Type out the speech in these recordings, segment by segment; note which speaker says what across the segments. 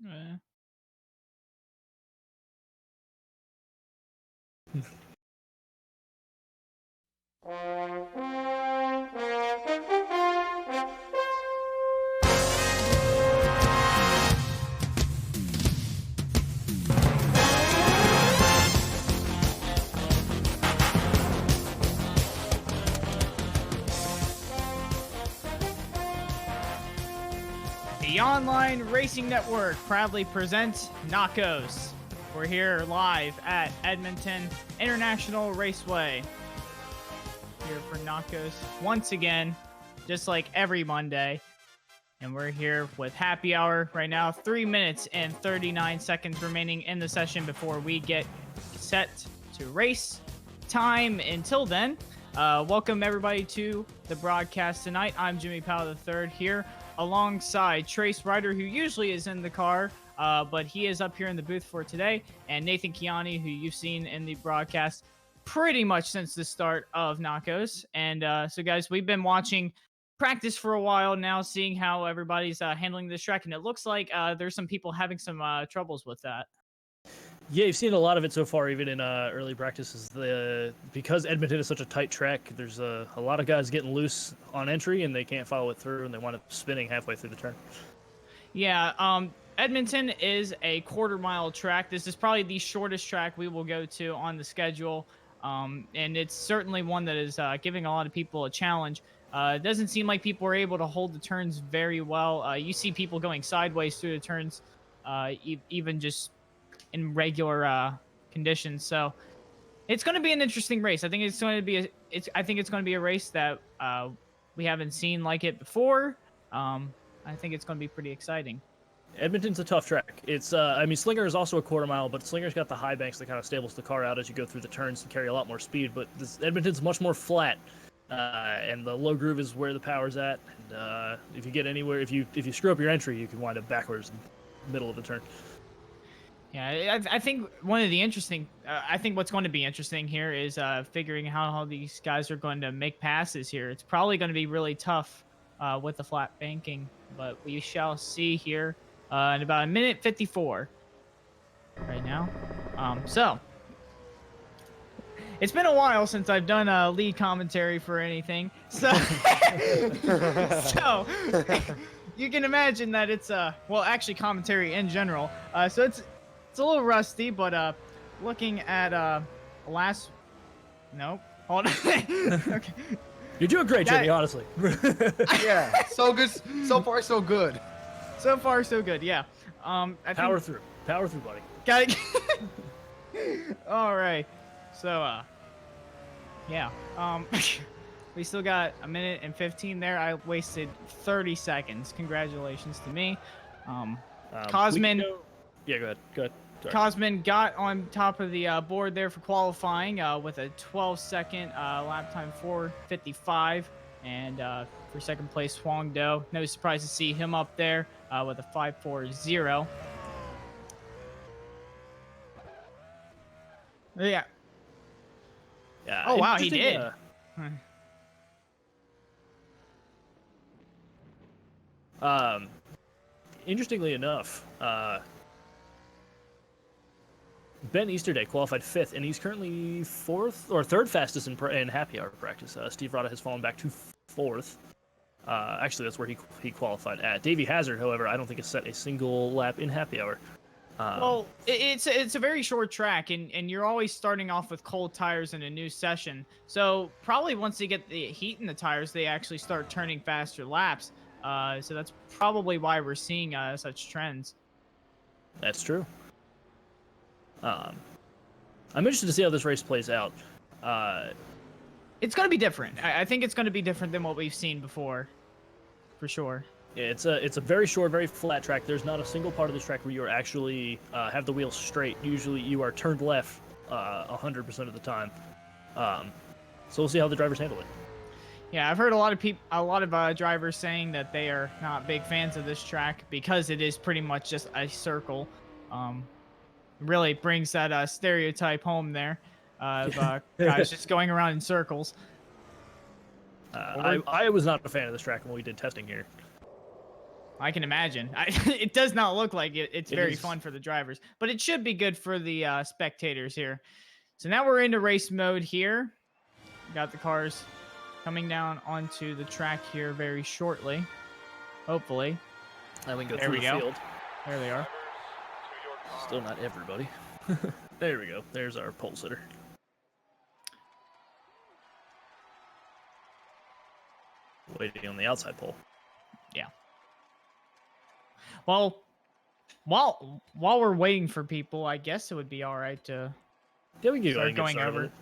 Speaker 1: Uh, The Online Racing Network proudly presents NACOS. We're here live at Edmonton International Raceway. Here for NACOS once again, just like every Monday. And we're here with happy hour right now. 3 minutes and 39 seconds remaining in the session before we get set to race time. Until then, welcome everybody to the broadcast tonight. I'm Jimmy Powell III here alongside Trace Ryder, who usually is in the car, but he is up here in the booth for today, and Nathan Kiani, who you've seen in the broadcast pretty much since the start of NACOS. And so, guys, we've been watching practice for a while now, seeing how everybody's handling this track, and it looks like there's some people having some troubles with that.
Speaker 2: Yeah, you've seen a lot of it so far, even in early practices. Because Edmonton is such a tight track, there's a lot of guys getting loose on entry, and they can't follow it through, and they wind up spinning halfway through the turn.
Speaker 1: Yeah, Edmonton is a quarter-mile track. This is probably the shortest track we will go to on the schedule, and it's certainly one that is giving a lot of people a challenge. It doesn't seem like people are able to hold the turns very well. You see people going sideways through the turns, even just in regular conditions. So it's going to be an interesting race. I think it's going to be a race that we haven't seen like it before. I think it's going to be pretty exciting.
Speaker 2: Edmonton's a tough track. Slinger is also a quarter mile, but Slinger's got the high banks that kind of stables the car out as you go through the turns and carry a lot more speed. But Edmonton's much more flat, and the low groove is where the power's at. And if you get anywhere, if you screw up your entry, you can wind up backwards in the middle of the turn.
Speaker 1: Yeah, I think one of the interesting, I think what's going to be interesting here is figuring how these guys are going to make passes here. It's probably going to be really tough with the flat banking, but we shall see here in about 1:54 right now. So it's been a while since I've done a lead commentary for anything, so so you can imagine that it's actually commentary in general. So it's a little rusty, but looking at nope, hold on. Okay.
Speaker 2: You're doing great, Jimmy, honestly.
Speaker 3: Yeah, so good. So far, so good.
Speaker 1: So far, so good. Yeah.
Speaker 2: Power through, buddy.
Speaker 1: Got it. All right. So, yeah. We still got 1:15 there. I wasted 30 seconds. Congratulations to me. Cosmin.
Speaker 2: Yeah, go ahead. Sorry.
Speaker 1: Cosmin got on top of the board there for qualifying with a 12-second lap time 4:55, and for second place Huang Do. No surprise to see him up there with a 5:40. Yeah.
Speaker 2: Yeah.
Speaker 1: Oh wow, he did.
Speaker 2: Interestingly enough, Ben Easterday qualified 5th, and he's currently 4th or 3rd fastest in happy hour practice. Steve Rada has fallen back to 4th. Actually, that's where he qualified at. Davey Hazard, however, I don't think has set a single lap in happy hour.
Speaker 1: Well, it's a very short track, and you're always starting off with cold tires in a new session. So probably once they get the heat in the tires, they actually start turning faster laps. So that's probably why we're seeing such trends.
Speaker 2: That's true. I'm interested to see how this race plays out.
Speaker 1: It's going to be different. I think it's going to be different than what we've seen before, for sure.
Speaker 2: Yeah, it's a very short, very flat track. There's not a single part of this track where you are actually have the wheels straight. Usually you are turned left 100% of the time. So we'll see how the drivers handle it.
Speaker 1: Yeah, I've heard a lot of drivers saying that they are not big fans of this track because it is pretty much just a circle. Really brings that stereotype home there of guys just going around in circles.
Speaker 2: I was not a fan of this track when we did testing here.
Speaker 1: I can imagine. It does not look like it. It's
Speaker 2: It
Speaker 1: very
Speaker 2: is.
Speaker 1: fun for the drivers, but it should be good for the spectators here. So now we're into race mode here. Got the cars coming down onto the track here very shortly. Hopefully.
Speaker 2: And we can go
Speaker 1: There
Speaker 2: through
Speaker 1: we
Speaker 2: the
Speaker 1: go.
Speaker 2: field.
Speaker 1: There they are.
Speaker 2: Still not everybody. There we go. There's our pole sitter. Waiting on the outside pole.
Speaker 1: Yeah. Well, while we're waiting for people, I guess it would be all right to
Speaker 2: Yeah, we can go
Speaker 1: start
Speaker 2: ahead and get
Speaker 1: going
Speaker 2: started
Speaker 1: over.
Speaker 2: with it.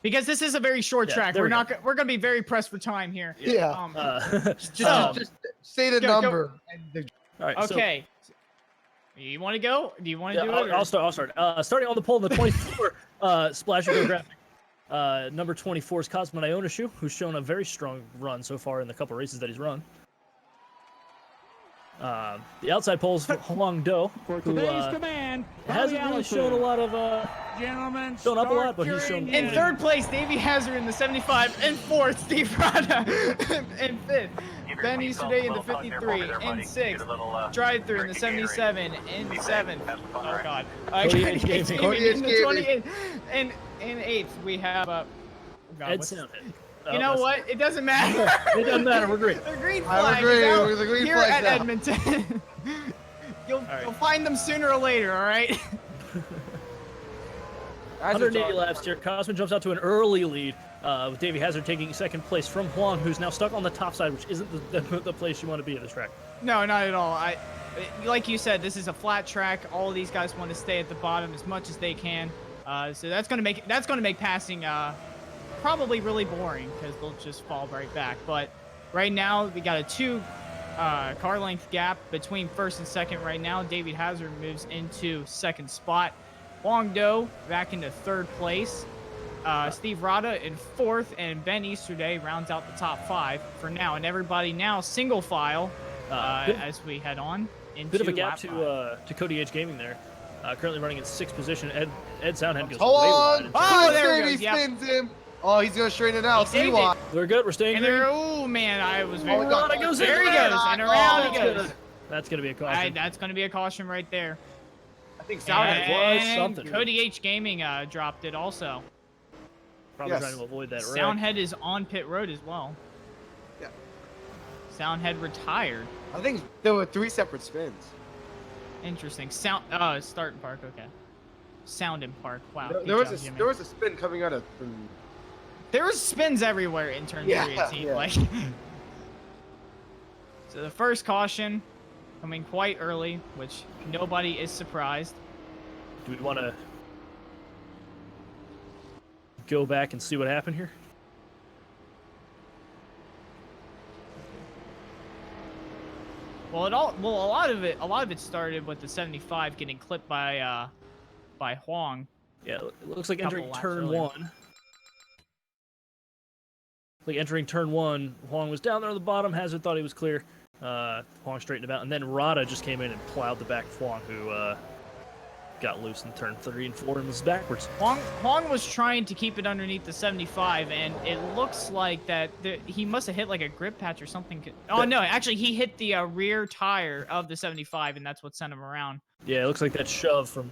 Speaker 1: Because this is a very short
Speaker 2: Yeah,
Speaker 1: track.
Speaker 2: there
Speaker 1: We're
Speaker 2: we go.
Speaker 1: not. We're gonna be very pressed for time here.
Speaker 3: Yeah.
Speaker 1: Just
Speaker 3: Say the
Speaker 1: Go.
Speaker 3: number. And
Speaker 2: all right. so-
Speaker 1: okay. You want to go? Do you want to
Speaker 2: Yeah,
Speaker 1: do it? or-
Speaker 2: I'll start. Starting on the pole, the 24 Splash and Go graphic. Number 24 is Cosmo Ionishu, who's shown a very strong run so far in the couple races that he's run. The outside pole's Huang Do, who
Speaker 4: command,
Speaker 2: hasn't really shown a lot of
Speaker 4: gentlemen,
Speaker 2: shown up a lot, but he's shown.
Speaker 1: In third place, Davey Hazard in the 75. In fourth, Steve Rada. In fifth, Ben Easterday in the 53. In sixth, Drive Through in the 77. In seventh, oh god,
Speaker 2: Cody H.
Speaker 1: Cody H.
Speaker 2: Gaming.
Speaker 3: Cody
Speaker 1: Gaming in
Speaker 3: H.
Speaker 1: the
Speaker 3: Gaming.
Speaker 1: 28. And in eighth, we have oh god,
Speaker 2: Ed
Speaker 1: what's-
Speaker 2: Soundhead.
Speaker 1: You know what? It doesn't matter.
Speaker 2: It doesn't matter. We're great.
Speaker 1: The green
Speaker 3: I
Speaker 1: flag
Speaker 3: agree,
Speaker 1: is out
Speaker 3: with the green
Speaker 1: here
Speaker 3: flag's
Speaker 1: at
Speaker 3: out.
Speaker 1: Edmonton. You'll find them sooner or later. All right.
Speaker 2: 180 laps here. Cosman jumps out to an early lead, with Davey Hazard taking second place from Huang, who's now stuck on the top side, which isn't the place you want to be at this track.
Speaker 1: No, not at all. Like you said, this is a flat track. All of these guys want to stay at the bottom as much as they can. So that's gonna make passing probably really boring because they'll just fall right back. But right now we got a 2 car length gap between first and second. Right now, David Hazard moves into second spot. Huang Do back into third place. Steve Rada in fourth, and Ben Easterday rounds out the top 5 for now. And everybody now single file as we head on into
Speaker 2: Bit of a gap
Speaker 1: lap 5.
Speaker 2: to Cody H. Gaming there. Currently running in 6th position. Ed Soundhead goes
Speaker 3: Hold
Speaker 2: way
Speaker 3: on.
Speaker 2: wide.
Speaker 1: Oh, there
Speaker 3: Chris
Speaker 1: he goes, yep.
Speaker 3: spins him. Oh, he's gonna straighten it out.
Speaker 1: He
Speaker 3: See
Speaker 1: saved
Speaker 3: why?
Speaker 2: We're good. We're staying
Speaker 1: And
Speaker 2: green.
Speaker 1: there, oh man, I was very.
Speaker 3: Oh, God.
Speaker 2: Rada goes in.
Speaker 1: There he goes, and around he goes.
Speaker 2: That's gonna be a caution.
Speaker 1: That's going to be a caution right there.
Speaker 3: I think
Speaker 2: Soundhead was
Speaker 1: And
Speaker 2: something.
Speaker 1: Cody H Gaming dropped it also.
Speaker 2: Probably
Speaker 3: Yes.
Speaker 2: trying to avoid that wreck.
Speaker 1: Soundhead is on pit road as well.
Speaker 3: Yeah.
Speaker 1: Soundhead retired.
Speaker 3: I think there were 3 separate spins.
Speaker 1: Interesting. Start and park. Okay. Sound and park. Wow.
Speaker 3: There,
Speaker 1: good
Speaker 3: there was
Speaker 1: job,
Speaker 3: a
Speaker 1: Jimmy.
Speaker 3: there was a spin coming out of.
Speaker 1: There was spins everywhere in turn 3, it seemed
Speaker 3: yeah.
Speaker 1: like. So the first caution coming quite early, which nobody is surprised.
Speaker 2: Do we want to go back and see what happened here?
Speaker 1: Well, a lot of it started with the 75 getting clipped by Huang.
Speaker 2: Yeah, it looks like
Speaker 1: Couple
Speaker 2: entering
Speaker 1: laps
Speaker 2: turn
Speaker 1: earlier.
Speaker 2: 1. Like entering turn 1, Huang was down there on the bottom. Hazard thought he was clear. Huang straightened him out, and then Rada just came in and plowed the back of Huang, who got loose in turn 3 and 4 and was backwards.
Speaker 1: Huang was trying to keep it underneath the 75, and it looks like that he must have hit like a grip patch or something. Oh no, actually he hit the rear tire of the 75, and that's what sent him around.
Speaker 2: Yeah, it looks like that shove from.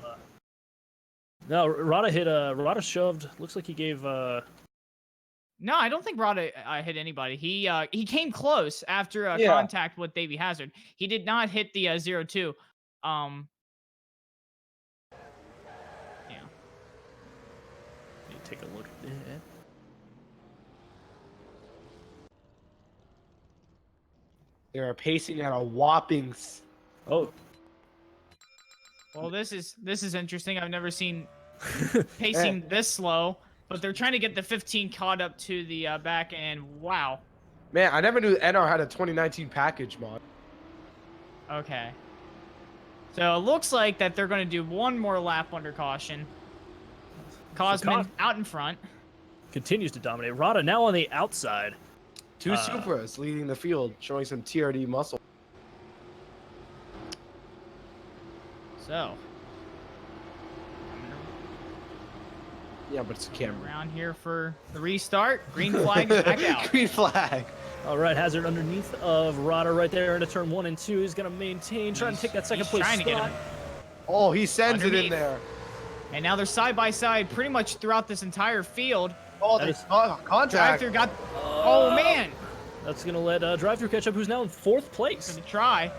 Speaker 2: No, Rada hit. Rada shoved. Looks like he gave.
Speaker 1: No, I don't think Rada hit anybody. He came close after
Speaker 3: Yeah.
Speaker 1: contact with Davey Hazard. He did not hit the 02. Yeah.
Speaker 2: Let me take a look at that.
Speaker 3: They are pacing at a whopping.
Speaker 2: Oh,
Speaker 1: Well, this is interesting. I've never seen pacing this slow, but they're trying to get the 15 caught up to the back, and wow.
Speaker 3: Man, I never knew NR had a 2019 package mod.
Speaker 1: Okay. So it looks like that they're going to do one more lap under caution. Cosman out in front.
Speaker 2: continues to dominate. Rada now on the outside.
Speaker 3: 2 Supras leading the field, showing some TRD muscle.
Speaker 1: So
Speaker 3: Yeah, but it's a camera.
Speaker 1: around here for the restart. Green flag is back out.
Speaker 3: Green flag.
Speaker 2: All right, Hazard underneath of Rada right there into turn 1 and 2. He's going to maintain, trying to take that second place
Speaker 1: trying to get
Speaker 2: spot.
Speaker 1: him.
Speaker 3: Oh, he sends it in
Speaker 1: Underneath.
Speaker 3: there.
Speaker 1: And now they're side by side pretty much throughout this entire field.
Speaker 3: Oh,
Speaker 2: That
Speaker 3: they
Speaker 2: is-
Speaker 3: contact.
Speaker 1: Drive-through got. Oh man,
Speaker 2: That's going to let Drive-Thru catch up, who's now in 4th place.
Speaker 1: gonna try.
Speaker 3: Yeah,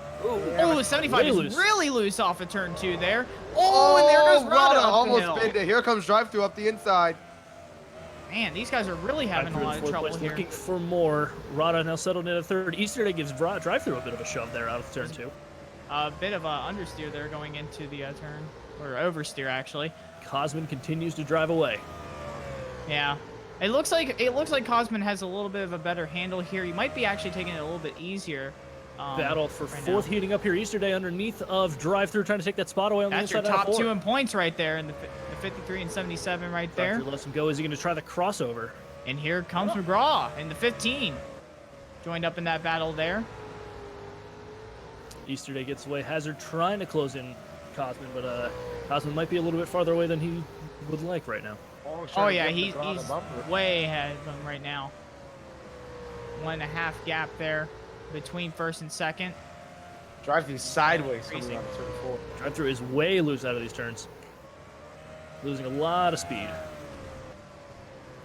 Speaker 1: Oh,
Speaker 3: but
Speaker 1: 75 is
Speaker 2: way loose.
Speaker 1: really loose off of turn 2 there. Oh, and there goes Rada up the
Speaker 3: almost
Speaker 1: hill.
Speaker 3: binned it. Here comes drive-through up the inside.
Speaker 1: Man, these guys are really having a
Speaker 2: Drive-Thru in
Speaker 1: lot of
Speaker 2: 4th
Speaker 1: trouble
Speaker 2: place,
Speaker 1: here.
Speaker 2: looking for more. Rada now settled in at 3rd. Easterday gives Drive-Thru a bit of a shove there out of turn 2.
Speaker 1: A bit of a understeer there going into the turn, or oversteer actually.
Speaker 2: Cosman continues to drive away.
Speaker 1: Yeah, it looks like Cosman has a little bit of a better handle here. He might be actually taking it a little bit easier.
Speaker 2: Battle for
Speaker 1: right
Speaker 2: 4th
Speaker 1: now.
Speaker 2: heating up here. Easterday underneath of Drive-Thru, trying to take that spot away on
Speaker 1: That's
Speaker 2: the
Speaker 1: your
Speaker 2: inside.
Speaker 1: top
Speaker 2: out of
Speaker 1: 2
Speaker 2: 4.
Speaker 1: in points right there in the 53 and 77 right there.
Speaker 2: Drive-Thru lets him go. Is he going to try the crossover?
Speaker 1: And here comes McGraw in the 15. Joined up in that battle there.
Speaker 2: Easterday gets away. Hazard trying to close in Cosman, but Cosman might be a little bit farther away than he would like right now.
Speaker 1: Oh yeah, he's way ahead of him right now. 1.5 gap there between first and second.
Speaker 3: Drive-through sideways coming
Speaker 1: Crazy.
Speaker 3: on turn 4.
Speaker 2: Drive-Thru is way loose out of these turns. Losing a lot of speed.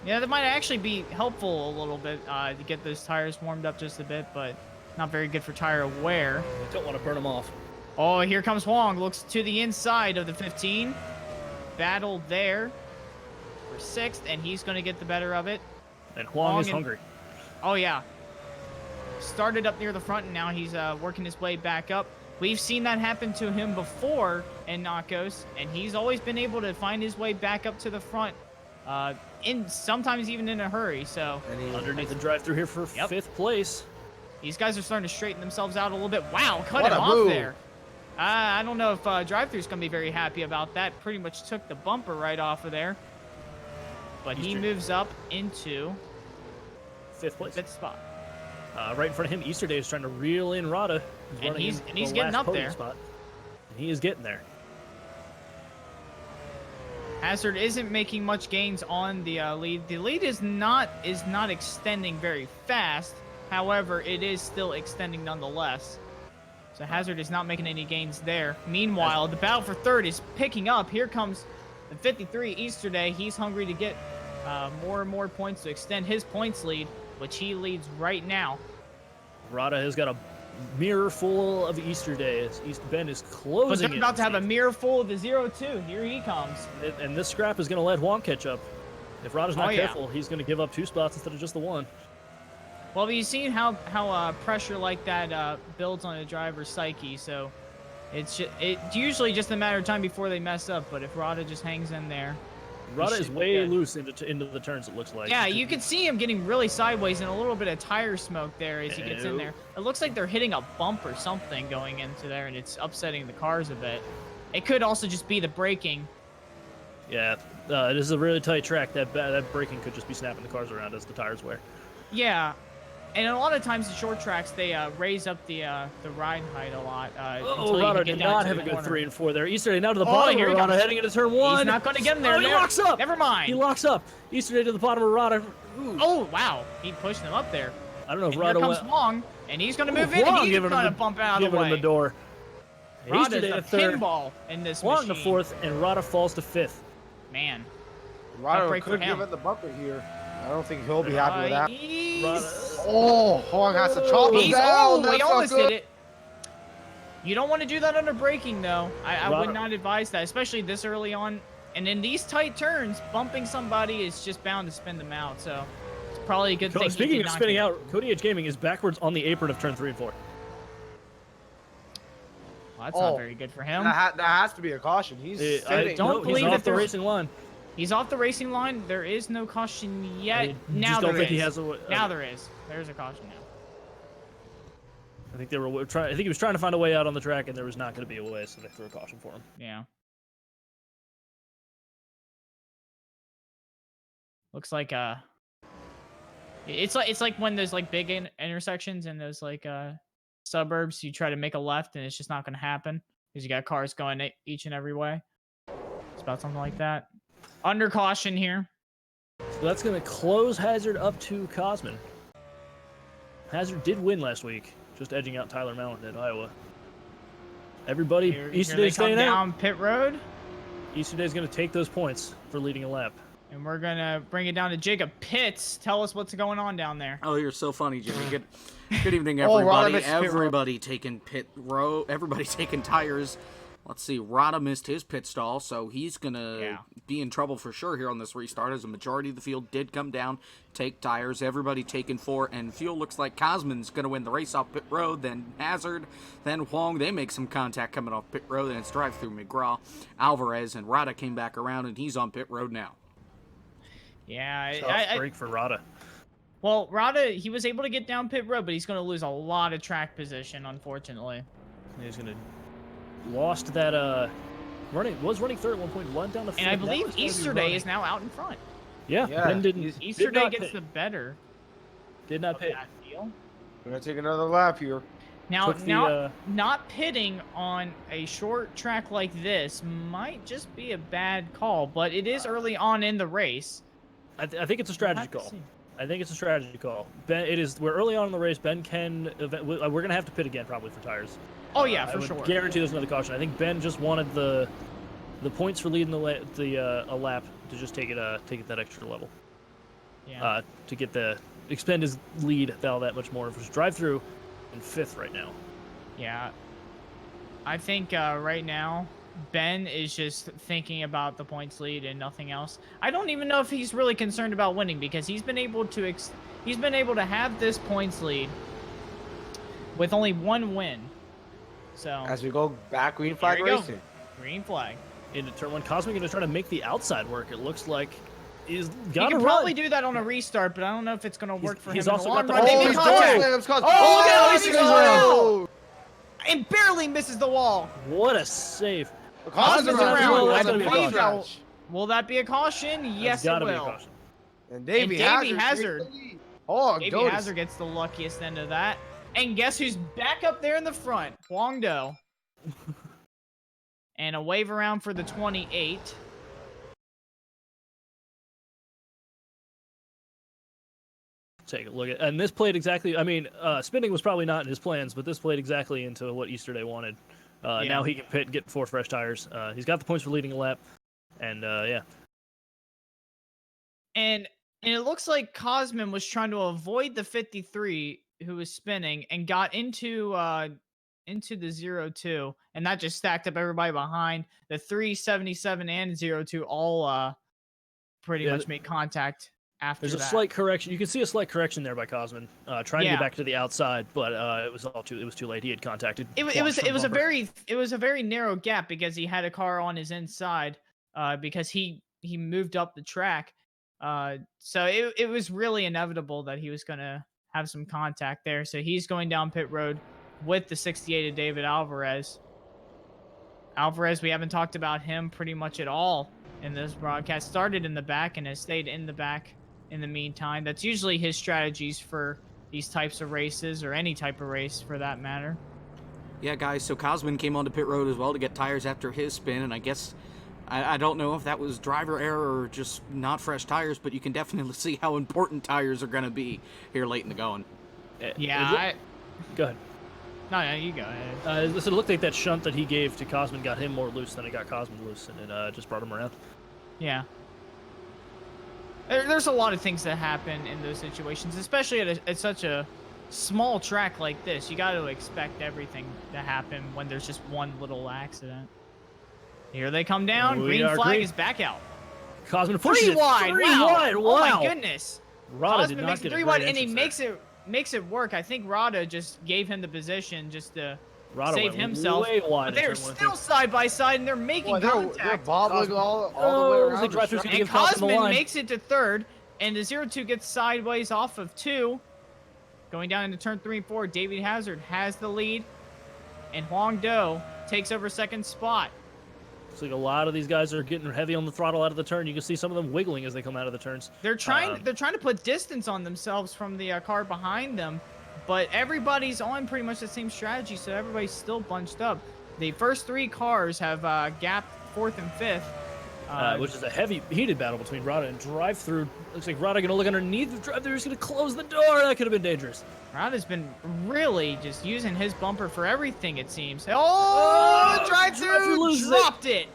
Speaker 1: Yeah, that might actually be helpful a little bit to get those tires warmed up just a bit, but not very good for tire wear.
Speaker 2: Don't want to burn them off.
Speaker 1: Oh, here comes Huang. Looks to the inside of the 15. Battle there for 6th, and he's going to get the better of it.
Speaker 2: And Huang is
Speaker 1: and-
Speaker 2: hungry.
Speaker 1: Oh, yeah. Started up near the front, and now he's working his way back up. We've seen that happen to him before in NACOS, and he's always been able to find his way back up to the front, sometimes even in a hurry. So
Speaker 2: Underneath the Drive-Thru here for
Speaker 1: Yep.
Speaker 2: 5th place.
Speaker 1: these guys are starting to straighten themselves out a little bit. Wow, cut
Speaker 3: What
Speaker 1: him
Speaker 3: a
Speaker 1: off
Speaker 3: move.
Speaker 1: there. I don't know if Drive-Thru's going to be very happy about that. Pretty much took the bumper right off of there. But he
Speaker 2: Eastern.
Speaker 1: moves up into
Speaker 2: 5th place.
Speaker 1: 5th spot.
Speaker 2: Right in front of him, Easterday is trying to reel in Rada.
Speaker 1: And
Speaker 2: running
Speaker 1: he's-
Speaker 2: in
Speaker 1: and he's
Speaker 2: the
Speaker 1: getting
Speaker 2: last
Speaker 1: up
Speaker 2: podium
Speaker 1: there.
Speaker 2: Spot. And he is getting there.
Speaker 1: Hazard isn't making much gains on the lead. The lead is not extending very fast. However, it is still extending nonetheless. So Hazard is not making any gains there. Meanwhile, the battle for 3rd is picking up. Here comes the 53 Easterday. He's hungry to get more and more points to extend his points lead, which he leads right now.
Speaker 2: Rada has got a mirror full of Easterday as East Bend is closing
Speaker 1: But they're
Speaker 2: in.
Speaker 1: about to have a mirror full of the 0-2. Here he comes.
Speaker 2: And this scrap is going to let Huang catch up. If Rada's not
Speaker 1: Oh, yeah.
Speaker 2: careful, he's going to give up 2 spots instead of just the 1.
Speaker 1: Well, you've seen how pressure like that builds on a driver's psyche, so it's usually just a matter of time before they mess up. But if Rada just hangs in there,
Speaker 2: Rada
Speaker 1: he
Speaker 2: is
Speaker 1: should be
Speaker 2: way
Speaker 1: good.
Speaker 2: loose into the turns, it looks like.
Speaker 1: Yeah, you can see him getting really sideways and a little bit of tire smoke there as he gets in there. It looks like they're hitting a bump or something going into there, and it's upsetting the cars a bit. It could also just be the braking.
Speaker 2: Yeah, this is a really tight track. That braking could just be snapping the cars around as the tires wear.
Speaker 1: Yeah. And a lot of times the short tracks, they raise up the ride height a lot. Until you
Speaker 2: Rada
Speaker 1: can get
Speaker 2: did
Speaker 1: down
Speaker 2: not
Speaker 1: to
Speaker 2: have
Speaker 1: the
Speaker 2: a good
Speaker 1: corner.
Speaker 2: 3 and 4 there. Easterday now to the
Speaker 1: Oh,
Speaker 2: bottom
Speaker 1: here
Speaker 2: of
Speaker 1: he
Speaker 2: Rada,
Speaker 1: comes.
Speaker 2: heading into turn 1.
Speaker 1: He's not going to get him there.
Speaker 2: Oh, he
Speaker 1: There.
Speaker 2: locks up.
Speaker 1: Never mind.
Speaker 2: He locks up. Easterday to the bottom of Rada. Ooh.
Speaker 1: Oh, wow. He pushed him up there.
Speaker 2: I don't know if
Speaker 1: And
Speaker 2: Rada
Speaker 1: here comes
Speaker 2: went.
Speaker 1: Huang, and he's going to move
Speaker 2: Ooh,
Speaker 1: in, and
Speaker 2: Huang
Speaker 1: he's
Speaker 2: giving him
Speaker 1: going to
Speaker 2: the-
Speaker 1: bump out of the
Speaker 2: Giving
Speaker 1: way.
Speaker 2: him the door.
Speaker 1: Rada's
Speaker 2: Easterday
Speaker 1: a
Speaker 2: to 3rd.
Speaker 1: pinball in this
Speaker 2: Huang to
Speaker 1: machine.
Speaker 2: 4th, and Rada falls to 5th.
Speaker 1: Man.
Speaker 3: Rada
Speaker 1: break for
Speaker 3: could
Speaker 1: him.
Speaker 3: give it the bumper here. I don't think he'll be happy with that.
Speaker 2: Rada.
Speaker 3: Oh, Huang has to chop him
Speaker 1: He's,
Speaker 3: down.
Speaker 1: oh,
Speaker 3: That's
Speaker 1: he
Speaker 3: not
Speaker 1: almost
Speaker 3: good.
Speaker 1: did it. You don't want to do that under braking, though. I would
Speaker 2: Rada-
Speaker 1: not advise that, especially this early on. And in these tight turns, bumping somebody is just bound to spin them out. So it's probably a good thing. he
Speaker 2: Speaking
Speaker 1: did
Speaker 2: of
Speaker 1: not
Speaker 2: spinning
Speaker 1: get-
Speaker 2: out, Cody H Gaming is backwards on the apron of turn 3 and 4.
Speaker 1: Well, that's
Speaker 3: Oh.
Speaker 1: not very good for him.
Speaker 3: That has to be a caution. He's sitting.
Speaker 1: don't
Speaker 2: he's
Speaker 1: believe
Speaker 2: off
Speaker 1: that
Speaker 2: the
Speaker 1: there's-
Speaker 2: racing line.
Speaker 1: He's off the racing line. There is no caution yet.
Speaker 2: I
Speaker 1: Now
Speaker 2: just don't
Speaker 1: there
Speaker 2: think he
Speaker 1: is.
Speaker 2: has a.
Speaker 1: Now there is. There's a caution now.
Speaker 2: I think they were trying. I think he was trying to find a way out on the track, and there was not going to be a way, so they threw a caution for him.
Speaker 1: Yeah. Looks like it's like when there's like big intersections in those like suburbs, you try to make a left and it's just not going to happen because you got cars going each and every way. It's about something like that. Under caution here.
Speaker 2: So that's going to close Hazard up to Cosman. Hazard did win last week, just edging out Tyler Mallon at Iowa. Everybody, Easter Day's staying
Speaker 1: down
Speaker 2: out.
Speaker 1: pit road.
Speaker 2: Easter Day's going to take those points for leading a lap.
Speaker 1: And we're going to bring it down to Jacob Pitts. Tell us what's going on down there.
Speaker 5: Oh, you're so funny, Jimmy. Good evening,
Speaker 3: Oh, Rada
Speaker 5: everybody.
Speaker 3: missed pit row.
Speaker 5: Everybody taking everybody taking tires. Let's see, Rada missed his pit stall, so he's going to be in trouble for sure here on this restart, as a majority of the field did come down, take tires. Everybody taking 4, and fuel looks like Cosman's going to win the race off pit road, then Hazard, then Huang. They make some contact coming off pit road, and it's drive-through McGraw. Alvarez and Rada came back around, and he's on pit road now.
Speaker 1: Yeah.
Speaker 2: Tough break for Rada.
Speaker 1: Well, Rada, he was able to get down pit road, but he's going to lose a lot of track position, unfortunately.
Speaker 2: He's going to lost that running third at one point, went down to fifth.
Speaker 1: And I believe Easter Day is now out in front.
Speaker 2: Yeah, Ben didn't.
Speaker 1: Easter
Speaker 2: did
Speaker 1: Day
Speaker 2: not
Speaker 1: gets
Speaker 2: pit.
Speaker 1: the better
Speaker 2: Did not
Speaker 1: of
Speaker 2: pit.
Speaker 1: that deal.
Speaker 3: We're gonna take another lap here.
Speaker 1: Now,
Speaker 2: Took the,
Speaker 1: not pitting on a short track like this might just be a bad call, but it is early on in the race.
Speaker 2: I think it's a strategy call. I think it's a strategy call. Ben, we're early on in the race. Ben can. We're gonna have to pit again probably for tires.
Speaker 1: Oh yeah,
Speaker 2: I
Speaker 1: for
Speaker 2: would
Speaker 1: sure.
Speaker 2: guarantee there's another caution. I think Ben just wanted the points for leading a lap to just take it that extra level.
Speaker 1: Yeah.
Speaker 2: To get expend his lead that much more. It was drive through in 5th right now.
Speaker 1: Yeah. I think right now Ben is just thinking about the points lead and nothing else. I don't even know if he's really concerned about winning, because he's been able to have this points lead with only 1 win. So
Speaker 3: As we go back, green flag
Speaker 1: There you go.
Speaker 3: racing.
Speaker 1: green flag.
Speaker 2: Into turn 1, Cosmic going to try to make the outside work. It looks like he's
Speaker 1: He
Speaker 2: got to
Speaker 1: can
Speaker 2: run.
Speaker 1: probably do that on a restart, but I don't know if it's going to work for him.
Speaker 2: he's
Speaker 1: in
Speaker 2: also
Speaker 1: the long
Speaker 2: got the
Speaker 1: run.
Speaker 2: whole-
Speaker 1: Maybe
Speaker 3: he's
Speaker 1: contact.
Speaker 3: doing it. It's called-
Speaker 1: Oh,
Speaker 3: look at
Speaker 1: no,
Speaker 3: this
Speaker 1: he's
Speaker 3: guy.
Speaker 1: going and barely misses the wall.
Speaker 2: What a save.
Speaker 1: Cosman's
Speaker 3: Cosman's
Speaker 1: around.
Speaker 3: around.
Speaker 1: I
Speaker 2: That's gotta be a
Speaker 1: believe
Speaker 2: caution.
Speaker 1: that- Will that be a caution? Yes,
Speaker 2: That's gotta
Speaker 1: it
Speaker 2: be a
Speaker 1: will.
Speaker 2: caution.
Speaker 3: And Davey
Speaker 1: Hazard.
Speaker 3: Hazard. Oh,
Speaker 1: Davey
Speaker 3: Goatus.
Speaker 1: Hazard gets the luckiest end of that. And guess who's back up there in the front? Huang Do. And a wave around for the 28.
Speaker 2: Take a look at, and this played exactly. I mean, spinning was probably not in his plans, but this played exactly into what Easter Day wanted. Now he can pit and get 4 fresh tires. He's got the points for leading a lap, and yeah.
Speaker 1: And it looks like Cosman was trying to avoid the 53 who was spinning and got into the 0-2, and that just stacked up everybody behind. The 377 and 0-2 all pretty much made contact after
Speaker 2: There's
Speaker 1: that.
Speaker 2: a slight correction. You can see a slight correction there by Cosman, trying to get back to the outside, but it was too late. He had contacted.
Speaker 1: It was a very narrow gap because he had a car on his inside because he moved up the track. So it was really inevitable that he was going to have some contact there. So he's going down pit road with the 68 of David Alvarez. Alvarez, we haven't talked about him pretty much at all in this broadcast. Started in the back and has stayed in the back in the meantime. That's usually his strategies for these types of races, or any type of race for that matter.
Speaker 5: Yeah, guys, so Cosman came onto pit road as well to get tires after his spin, and I guess, I don't know if that was driver error or just not fresh tires, but you can definitely see how important tires are going to be here late in the going.
Speaker 1: Yeah,
Speaker 2: Go ahead.
Speaker 1: No, you go ahead.
Speaker 2: So it looked like that shunt that he gave to Cosman got him more loose than it got Cosman loose, and it just brought him around.
Speaker 1: Yeah. There's a lot of things that happen in those situations, especially at such a small track like this. You got to expect everything to happen when there's just one little accident. Here they come down. Green flag is back out.
Speaker 2: Cosman pushes
Speaker 1: 3 wide.
Speaker 2: Three
Speaker 1: Wow.
Speaker 2: wide.
Speaker 1: Oh my
Speaker 2: Wow.
Speaker 1: goodness.
Speaker 2: Rada did
Speaker 1: Cosman
Speaker 2: not
Speaker 1: makes
Speaker 2: get
Speaker 1: it
Speaker 2: a
Speaker 1: 3
Speaker 2: great
Speaker 1: wide, and he
Speaker 2: entrance there.
Speaker 1: makes it work. I think Rada just gave him the position just to
Speaker 2: Rada
Speaker 1: save
Speaker 2: went
Speaker 1: himself.
Speaker 2: way wide
Speaker 1: But they're
Speaker 2: in turn 1,
Speaker 1: still side by side, and they're making
Speaker 3: Boy, they're
Speaker 1: contact.
Speaker 3: bobbling all the way
Speaker 2: Oh,
Speaker 3: around.
Speaker 2: the drive-thru's
Speaker 3: the
Speaker 2: gonna
Speaker 1: And
Speaker 2: give Cosman the
Speaker 1: Cosman
Speaker 2: line.
Speaker 1: makes it to 3rd, and the 0-2 gets sideways off of 2. Going down into turn 3 and 4, David Hazard has the lead, and Huang Do takes over 2nd spot.
Speaker 2: Looks like a lot of these guys are getting heavy on the throttle out of the turn. You can see some of them wiggling as they come out of the turns.
Speaker 1: They're trying to put distance on themselves from the car behind them, but everybody's on pretty much the same strategy, so everybody's still bunched up. The first 3 cars have gapped 4th and 5th,
Speaker 2: which is a heavy, heated battle between Rada and Drive-Thru. Looks like Rada going to look underneath the Drive-Thru. He's going to close the door. That could have been dangerous.
Speaker 1: Rada's been really just using his bumper for everything, it seems. Oh, Drive-Thru dropped it.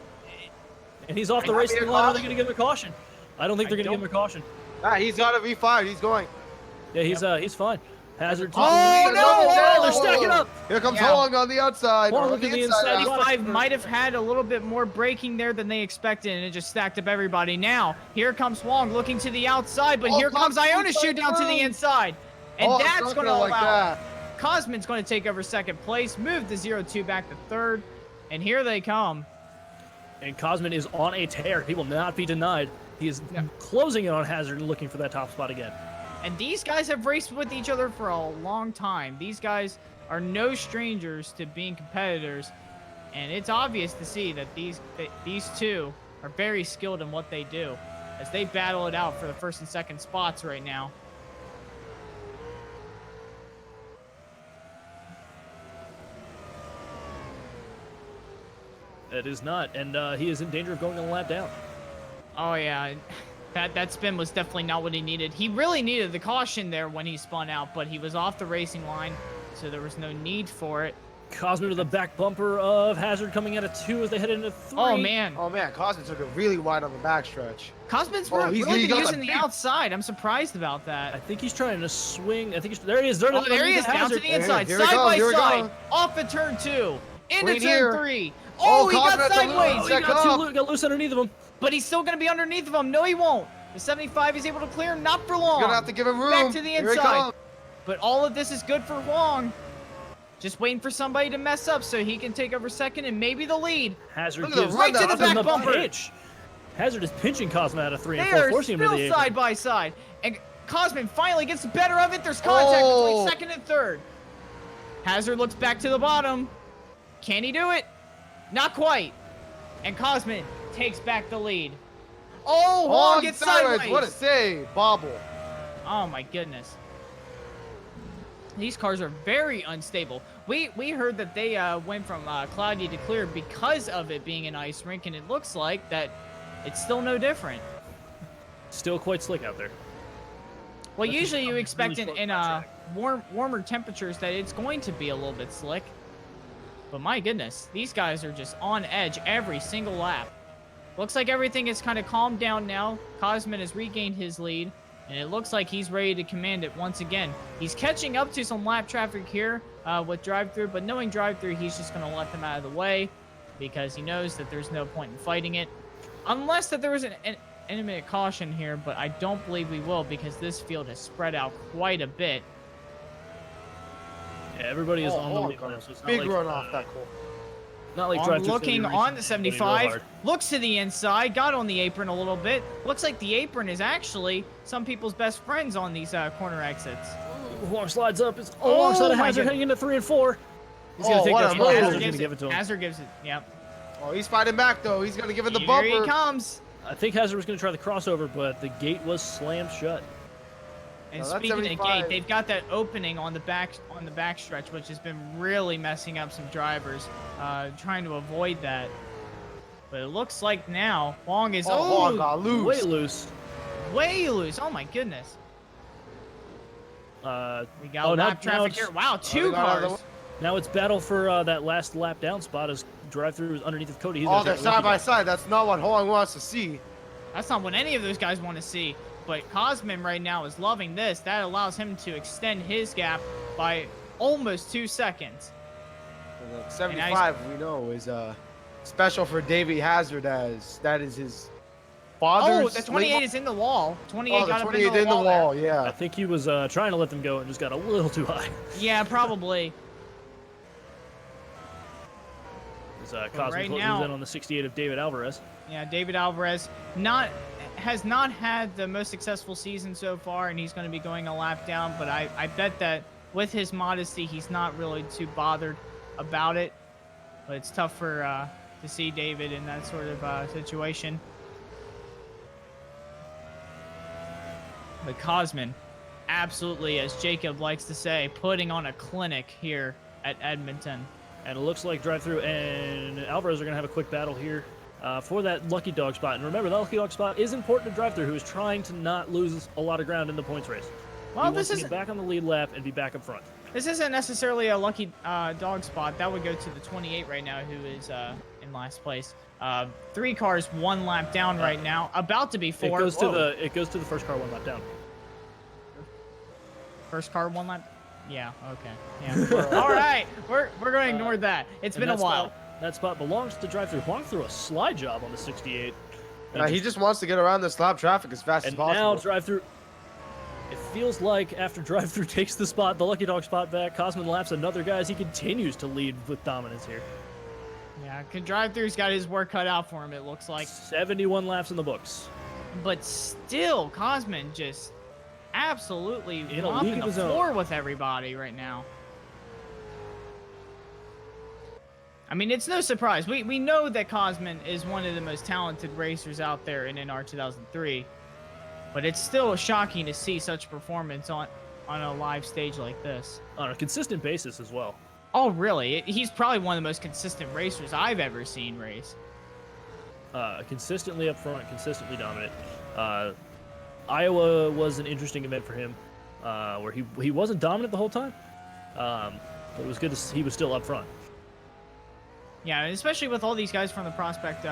Speaker 2: And he's off the racing line. Are they going to give him a caution? I don't think they're going to give him a caution.
Speaker 3: Ah, he's got a V5. He's going.
Speaker 2: Yeah, he's fine. Hazard.
Speaker 3: Oh, no!
Speaker 2: Oh, they're stacking up.
Speaker 3: Here comes Hong on the outside.
Speaker 2: Hong looking the inside.
Speaker 1: 75 might have had a little bit more braking there than they expected, and it just stacked up everybody. Now, here comes Huang looking to the outside, but here comes Iona shoot down to the inside. And that's going to allow Cosman's going to take over second place, move the 0-2 back to third, and here they come.
Speaker 2: And Cosman is on a tear. He will not be denied. He is closing in on Hazard and looking for that top spot again.
Speaker 1: And these guys have raced with each other for a long time. These guys are no strangers to being competitors, and it's obvious to see that these two are very skilled in what they do as they battle it out for the first and second spots right now.
Speaker 2: It is not, and he is in danger of going a lap down.
Speaker 1: Oh yeah, that spin was definitely not what he needed. He really needed the caution there when he spun out, but he was off the racing line, so there was no need for it.
Speaker 2: Cosman to the back bumper of Hazard coming out of 2 as they head into 3.
Speaker 1: Oh man.
Speaker 3: Oh man, Cosman took it really wide on the backstretch.
Speaker 1: Cosman's really been using the outside. I'm surprised about that.
Speaker 2: I think he's trying to swing. I think there he is.
Speaker 1: There he is, down to the inside, side by side, off of turn 2, into turn 3. Oh, he got sideways.
Speaker 2: He got loose underneath of him.
Speaker 1: But he's still going to be underneath of him. No, he won't. The 75 is able to clear, not for long.
Speaker 3: You're gonna have to give him room.
Speaker 1: Back to the inside. But all of this is good for Huang. Just waiting for somebody to mess up so he can take over second and maybe the lead.
Speaker 2: Hazard
Speaker 1: gives right to the back bumper.
Speaker 2: Pitch. Hazard is pinching Cosman out of 3 and
Speaker 1: they
Speaker 2: 4, forcing him to the
Speaker 1: still side by side. And Cosman finally gets the better of it. There's contact between second and third. Hazard looks back to the bottom. Can he do it? Not quite. And Cosman takes back the lead. Oh, Huang gets sideways.
Speaker 3: What a save. Bobble.
Speaker 1: Oh, my goodness. These cars are very unstable. We heard that they went from cloudy to clear because of it being an ice rink, and it looks like that it's still no different.
Speaker 2: Still quite slick out there.
Speaker 1: Well, usually you expect in warmer temperatures that it's going to be a little bit slick. But my goodness, these guys are just on edge every single lap. Looks like everything is kind of calmed down now. Cosman has regained his lead, and it looks like he's ready to command it once again. He's catching up to some lap traffic here with Drive-Thru, but knowing Drive-Thru, he's just going to let them out of the way because he knows that there's no point in fighting it. Unless that there was an intermittent caution here, but I don't believe we will because this field has spread out quite a bit.
Speaker 2: Yeah, everybody is on the lead now, so it's not
Speaker 3: big
Speaker 2: like,
Speaker 3: run off that corner.
Speaker 2: Not like Drive-Thru's
Speaker 1: looking on the 75, looks to the inside, got on the apron a little bit. Looks like the apron is actually some people's best friends on these corner exits.
Speaker 2: Huang slides up. It's alongside of Hazard heading into 3 and 4. He's going to take that spot. Hazard's going to give it to him.
Speaker 1: Hazard gives it, yep.
Speaker 3: Oh, he's fighting back, though. He's going to give it the bumper.
Speaker 1: Here he comes.
Speaker 2: I think Hazard was going to try the crossover, but the gate was slammed shut.
Speaker 1: And speaking of gate, they've got that opening on the back stretch, which has been really messing up some drivers, trying to avoid that. But it looks like now Huang is
Speaker 3: Huang got loose.
Speaker 2: Way loose.
Speaker 1: Way loose. Oh my goodness. We got lap traffic here. Wow, 2 cars.
Speaker 2: Now it's battle for that last lap down spot as Drive-Thru is underneath of Cody.
Speaker 3: They're side by side. That's not what Huang wants to see.
Speaker 1: That's not what any of those guys want to see. But Cosman right now is loving this. That allows him to extend his gap by almost 2 seconds.
Speaker 3: And the 75, we know, is special for Davey Hazard, as that is his father's.
Speaker 1: Oh, the 28 is in the wall. 28 got up in the wall.
Speaker 3: Yeah.
Speaker 2: I think he was trying to let them go and just got a little too high.
Speaker 1: Yeah, probably.
Speaker 2: Cosman
Speaker 1: right
Speaker 2: closes
Speaker 1: now,
Speaker 2: in on the 68 of David Alvarez.
Speaker 1: Yeah, David Alvarez has not had the most successful season so far, and he's going to be going a lap down, but I bet that with his modesty, he's not really too bothered about it. But it's tough for to see David in that sort of situation. But Cosman, absolutely, as Jacob likes to say, putting on a clinic here at Edmonton.
Speaker 2: And it looks like Drive-Thru and Alvarez are going to have a quick battle here. for that lucky dog spot. And remember, that lucky dog spot is important to drive through, who is trying to not lose a lot of ground in the points race.
Speaker 1: Well,
Speaker 2: this is back on the lead lap and be back up front.
Speaker 1: This isn't necessarily a lucky dog spot. That would go to the 28 right now, who is in last place. 3 cars, 1 lap down right now. About to be 4.
Speaker 2: It goes to the first car 1 lap down.
Speaker 1: First car 1 lap. Yeah. Okay. Yeah. All right. We're going to ignore that. It's been a while.
Speaker 2: That spot belongs to drive through. Huang threw a slide job on the 68.
Speaker 3: He just wants to get around this lap traffic as fast as possible.
Speaker 2: And now drive through. It feels like after drive through takes the spot, the lucky dog spot back, Cosman laps another guy as he continues to lead with dominance here.
Speaker 1: Yeah, drive through's got his work cut out for him. It looks like
Speaker 2: 71 laps in the books.
Speaker 1: But still, Cosman just absolutely
Speaker 2: in a
Speaker 1: mopping
Speaker 2: league
Speaker 1: the
Speaker 2: of his own.
Speaker 1: floor with everybody right now. I mean, it's no surprise. We know that Cosman is one of the most talented racers out there in NR 2003, but it's still shocking to see such performance on a live stage like this.
Speaker 2: On a consistent basis as well.
Speaker 1: Oh, really? He's probably one of the most consistent racers I've ever seen race.
Speaker 2: Consistently up front, consistently dominant. Iowa was an interesting event for him, where he wasn't dominant the whole time, but it was good to see he was still up front.
Speaker 1: Yeah, especially with all these guys from the Prospect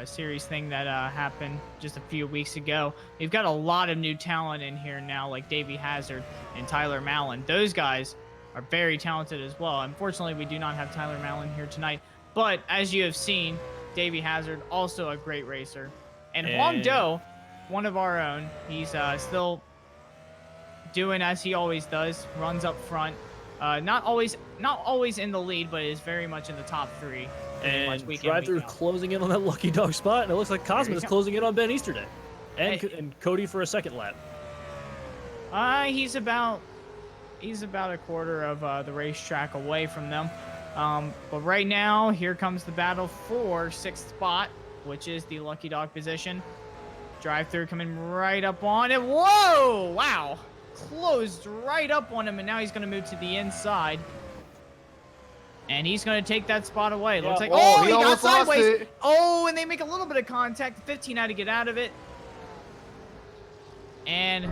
Speaker 1: series thing that happened just a few weeks ago. We've got a lot of new talent in here now, like Davey Hazard and Tyler Mallon. Those guys are very talented as well. Unfortunately, we do not have Tyler Mallon here tonight, but as you have seen, Davey Hazard, also a great racer. And Huang Do, one of our own, he's still doing as he always does, runs up front. Not always in the lead, but is very much in the top 3.
Speaker 2: And drive through closing in on that lucky dog spot, and it looks like Cosman is closing in on Ben Easterday, and Cody for a second lap.
Speaker 1: He's about a quarter of the racetrack away from them. But right now, here comes the battle for 6th spot, which is the lucky dog position. Drive through coming right up on it. Whoa! Wow. Closed right up on him, and now he's going to move to the inside. And he's going to take that spot away. Looks like, oh, he got sideways. Oh, and they make a little bit of contact. 15 had to get out of it. And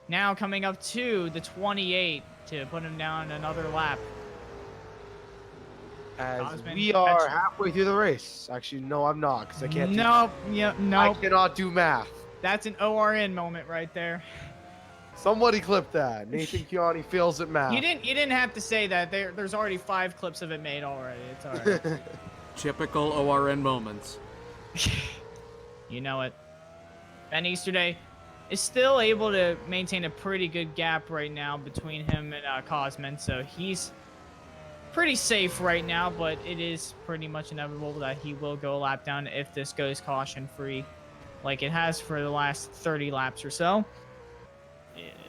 Speaker 1: now coming up to the 28 to put him down another lap.
Speaker 3: As we are halfway through the race. Actually, no, I'm not, because I can't do
Speaker 1: math.
Speaker 3: I cannot do math.
Speaker 1: That's an ORN moment right there.
Speaker 3: Somebody clip that. Nathan Kiani fails at math.
Speaker 1: You didn't have to say that. There's already 5 clips of it made already. It's all right.
Speaker 5: Typical ORN moments.
Speaker 1: You know it. Ben Easterday is still able to maintain a pretty good gap right now between him and Cosman, so he's pretty safe right now, but it is pretty much inevitable that he will go a lap down if this goes caution-free like it has for the last 30 laps or so.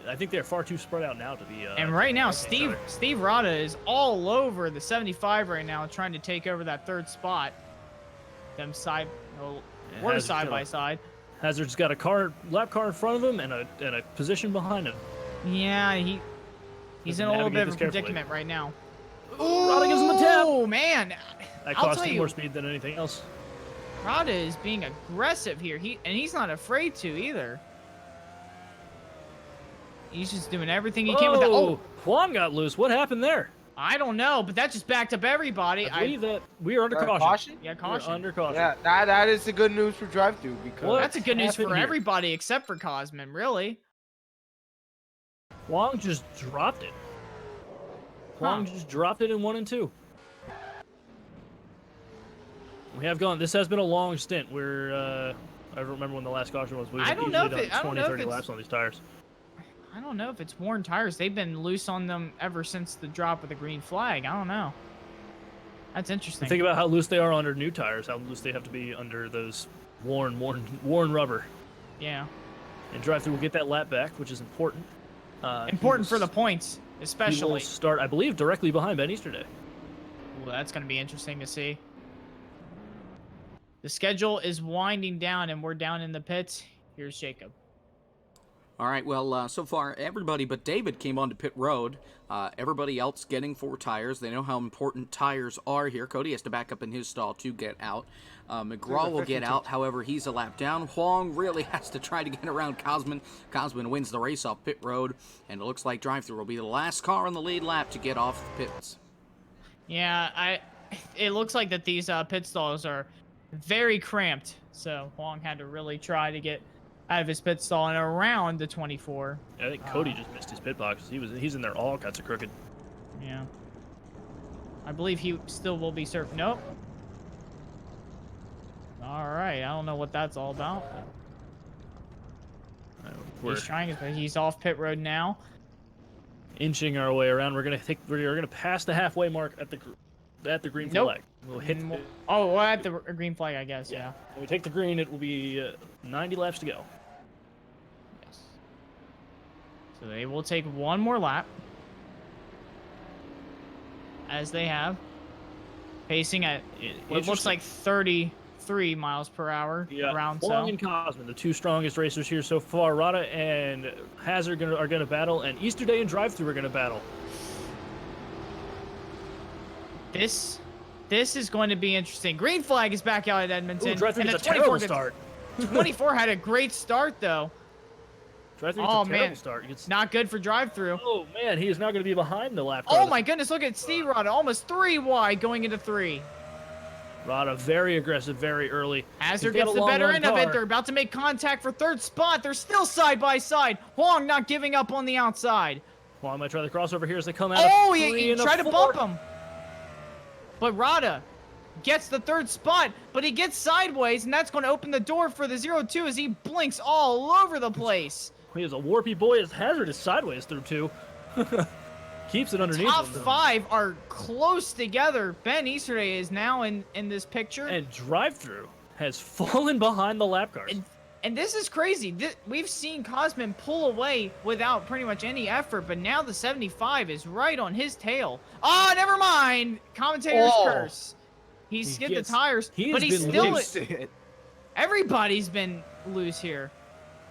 Speaker 2: I think they're far too spread out now to be.
Speaker 1: And right now, Steve Rada is all over the 75 right now, trying to take over that 3rd spot. Them we're side by side.
Speaker 2: Hazard's got a lap car in front of him and a position behind him.
Speaker 1: Yeah, he's in a little bit of a predicament right now.
Speaker 2: Rada gives him a tap.
Speaker 1: Oh man,
Speaker 2: that cost him more speed than anything else.
Speaker 1: Rada is being aggressive here. He's not afraid to either. He's just doing everything he can with that. Oh,
Speaker 2: Huang got loose. What happened there?
Speaker 1: I don't know, but that just backed up everybody.
Speaker 2: I believe that we are under caution.
Speaker 1: Yeah, caution.
Speaker 2: We're under caution.
Speaker 3: Yeah, that is the good news for drive-through, because
Speaker 1: that's a good news for everybody except for Cosman, really.
Speaker 2: Huang just dropped it. Huang just dropped it in 1 and 2. We have gone. This has been a long stint. I don't remember when the last caution was.
Speaker 1: I don't know if it's
Speaker 2: 30 laps on these tires.
Speaker 1: I don't know if it's worn tires. They've been loose on them ever since the drop of the green flag. I don't know. That's interesting.
Speaker 2: Think about how loose they are under new tires, how loose they have to be under those worn rubber.
Speaker 1: Yeah.
Speaker 2: And drive-through will get that lap back, which is important.
Speaker 1: Important for the points, especially.
Speaker 2: He will start, I believe, directly behind Ben Easterday.
Speaker 1: Well, that's going to be interesting to see. The schedule is winding down, and we're down in the pits. Here's Jacob.
Speaker 5: All right, well, so far, everybody but David came onto pit road. Everybody else getting 4 tires. They know how important tires are here. Cody has to back up in his stall to get out. McGraw will get out. However, he's a lap down. Huang really has to try to get around Cosman. Cosman wins the race off pit road, and it looks like Drive-Thru will be the last car on the lead lap to get off the pits.
Speaker 1: Yeah, it looks like that these pit stalls are very cramped, so Huang had to really try to get out of his pit stall and around the 24.
Speaker 2: I think Cody just missed his pit box. He's in there all kinds of crooked.
Speaker 1: Yeah. I believe he still will be served. Nope. All right, I don't know what that's all about. He's trying his best. He's off pit road now.
Speaker 2: Inching our way around. We're gonna pass the halfway mark at the green flag. We'll hit.
Speaker 1: Oh, well, at the green flag, I guess. Yeah.
Speaker 2: When we take the green, it will be 90 laps to go.
Speaker 1: Yes. So they will take one more lap, as they have, pacing at what looks like 33 miles per hour around.
Speaker 2: Huang and Cosman, the 2 strongest racers here so far. Rada and Hazard are gonna battle, and Easter Day and Drive-Thru are gonna battle.
Speaker 1: This is going to be interesting. Green flag is back out at Edmonton.
Speaker 2: Ooh, Drive-Thru
Speaker 1: and
Speaker 2: gets a terrible start.
Speaker 1: 24 had a great start, though.
Speaker 2: Drive-Thru gets a terrible start.
Speaker 1: Not good for Drive-Thru.
Speaker 2: Oh, man, he is now going to be behind the lap car.
Speaker 1: Oh, my goodness, look at Steve Rada. Almost 3 wide going into 3.
Speaker 2: Rada very aggressive, very early.
Speaker 1: Hazard gets the better end of it. They're about to make contact for 3rd spot. They're still side by side. Huang not giving up on the outside.
Speaker 2: Huang might try the crossover here as they come out.
Speaker 1: Oh, he tried to bump him. But Rada gets the 3rd spot, but he gets sideways, and that's going to open the door for the 0-2 as he blinks all over the place.
Speaker 2: He is a warpy boy. His Hazard is sideways through 2. Keeps it underneath.
Speaker 1: Top 5 are close together. Ben Easterday is now in this picture.
Speaker 2: And Drive-Thru has fallen behind the lap cars.
Speaker 1: And this is crazy. We've seen Cosman pull away without pretty much any effort, but now the 75 is right on his tail. Never mind. Commentator's curse. He skidded the tires, but he's still... Everybody's been loose here.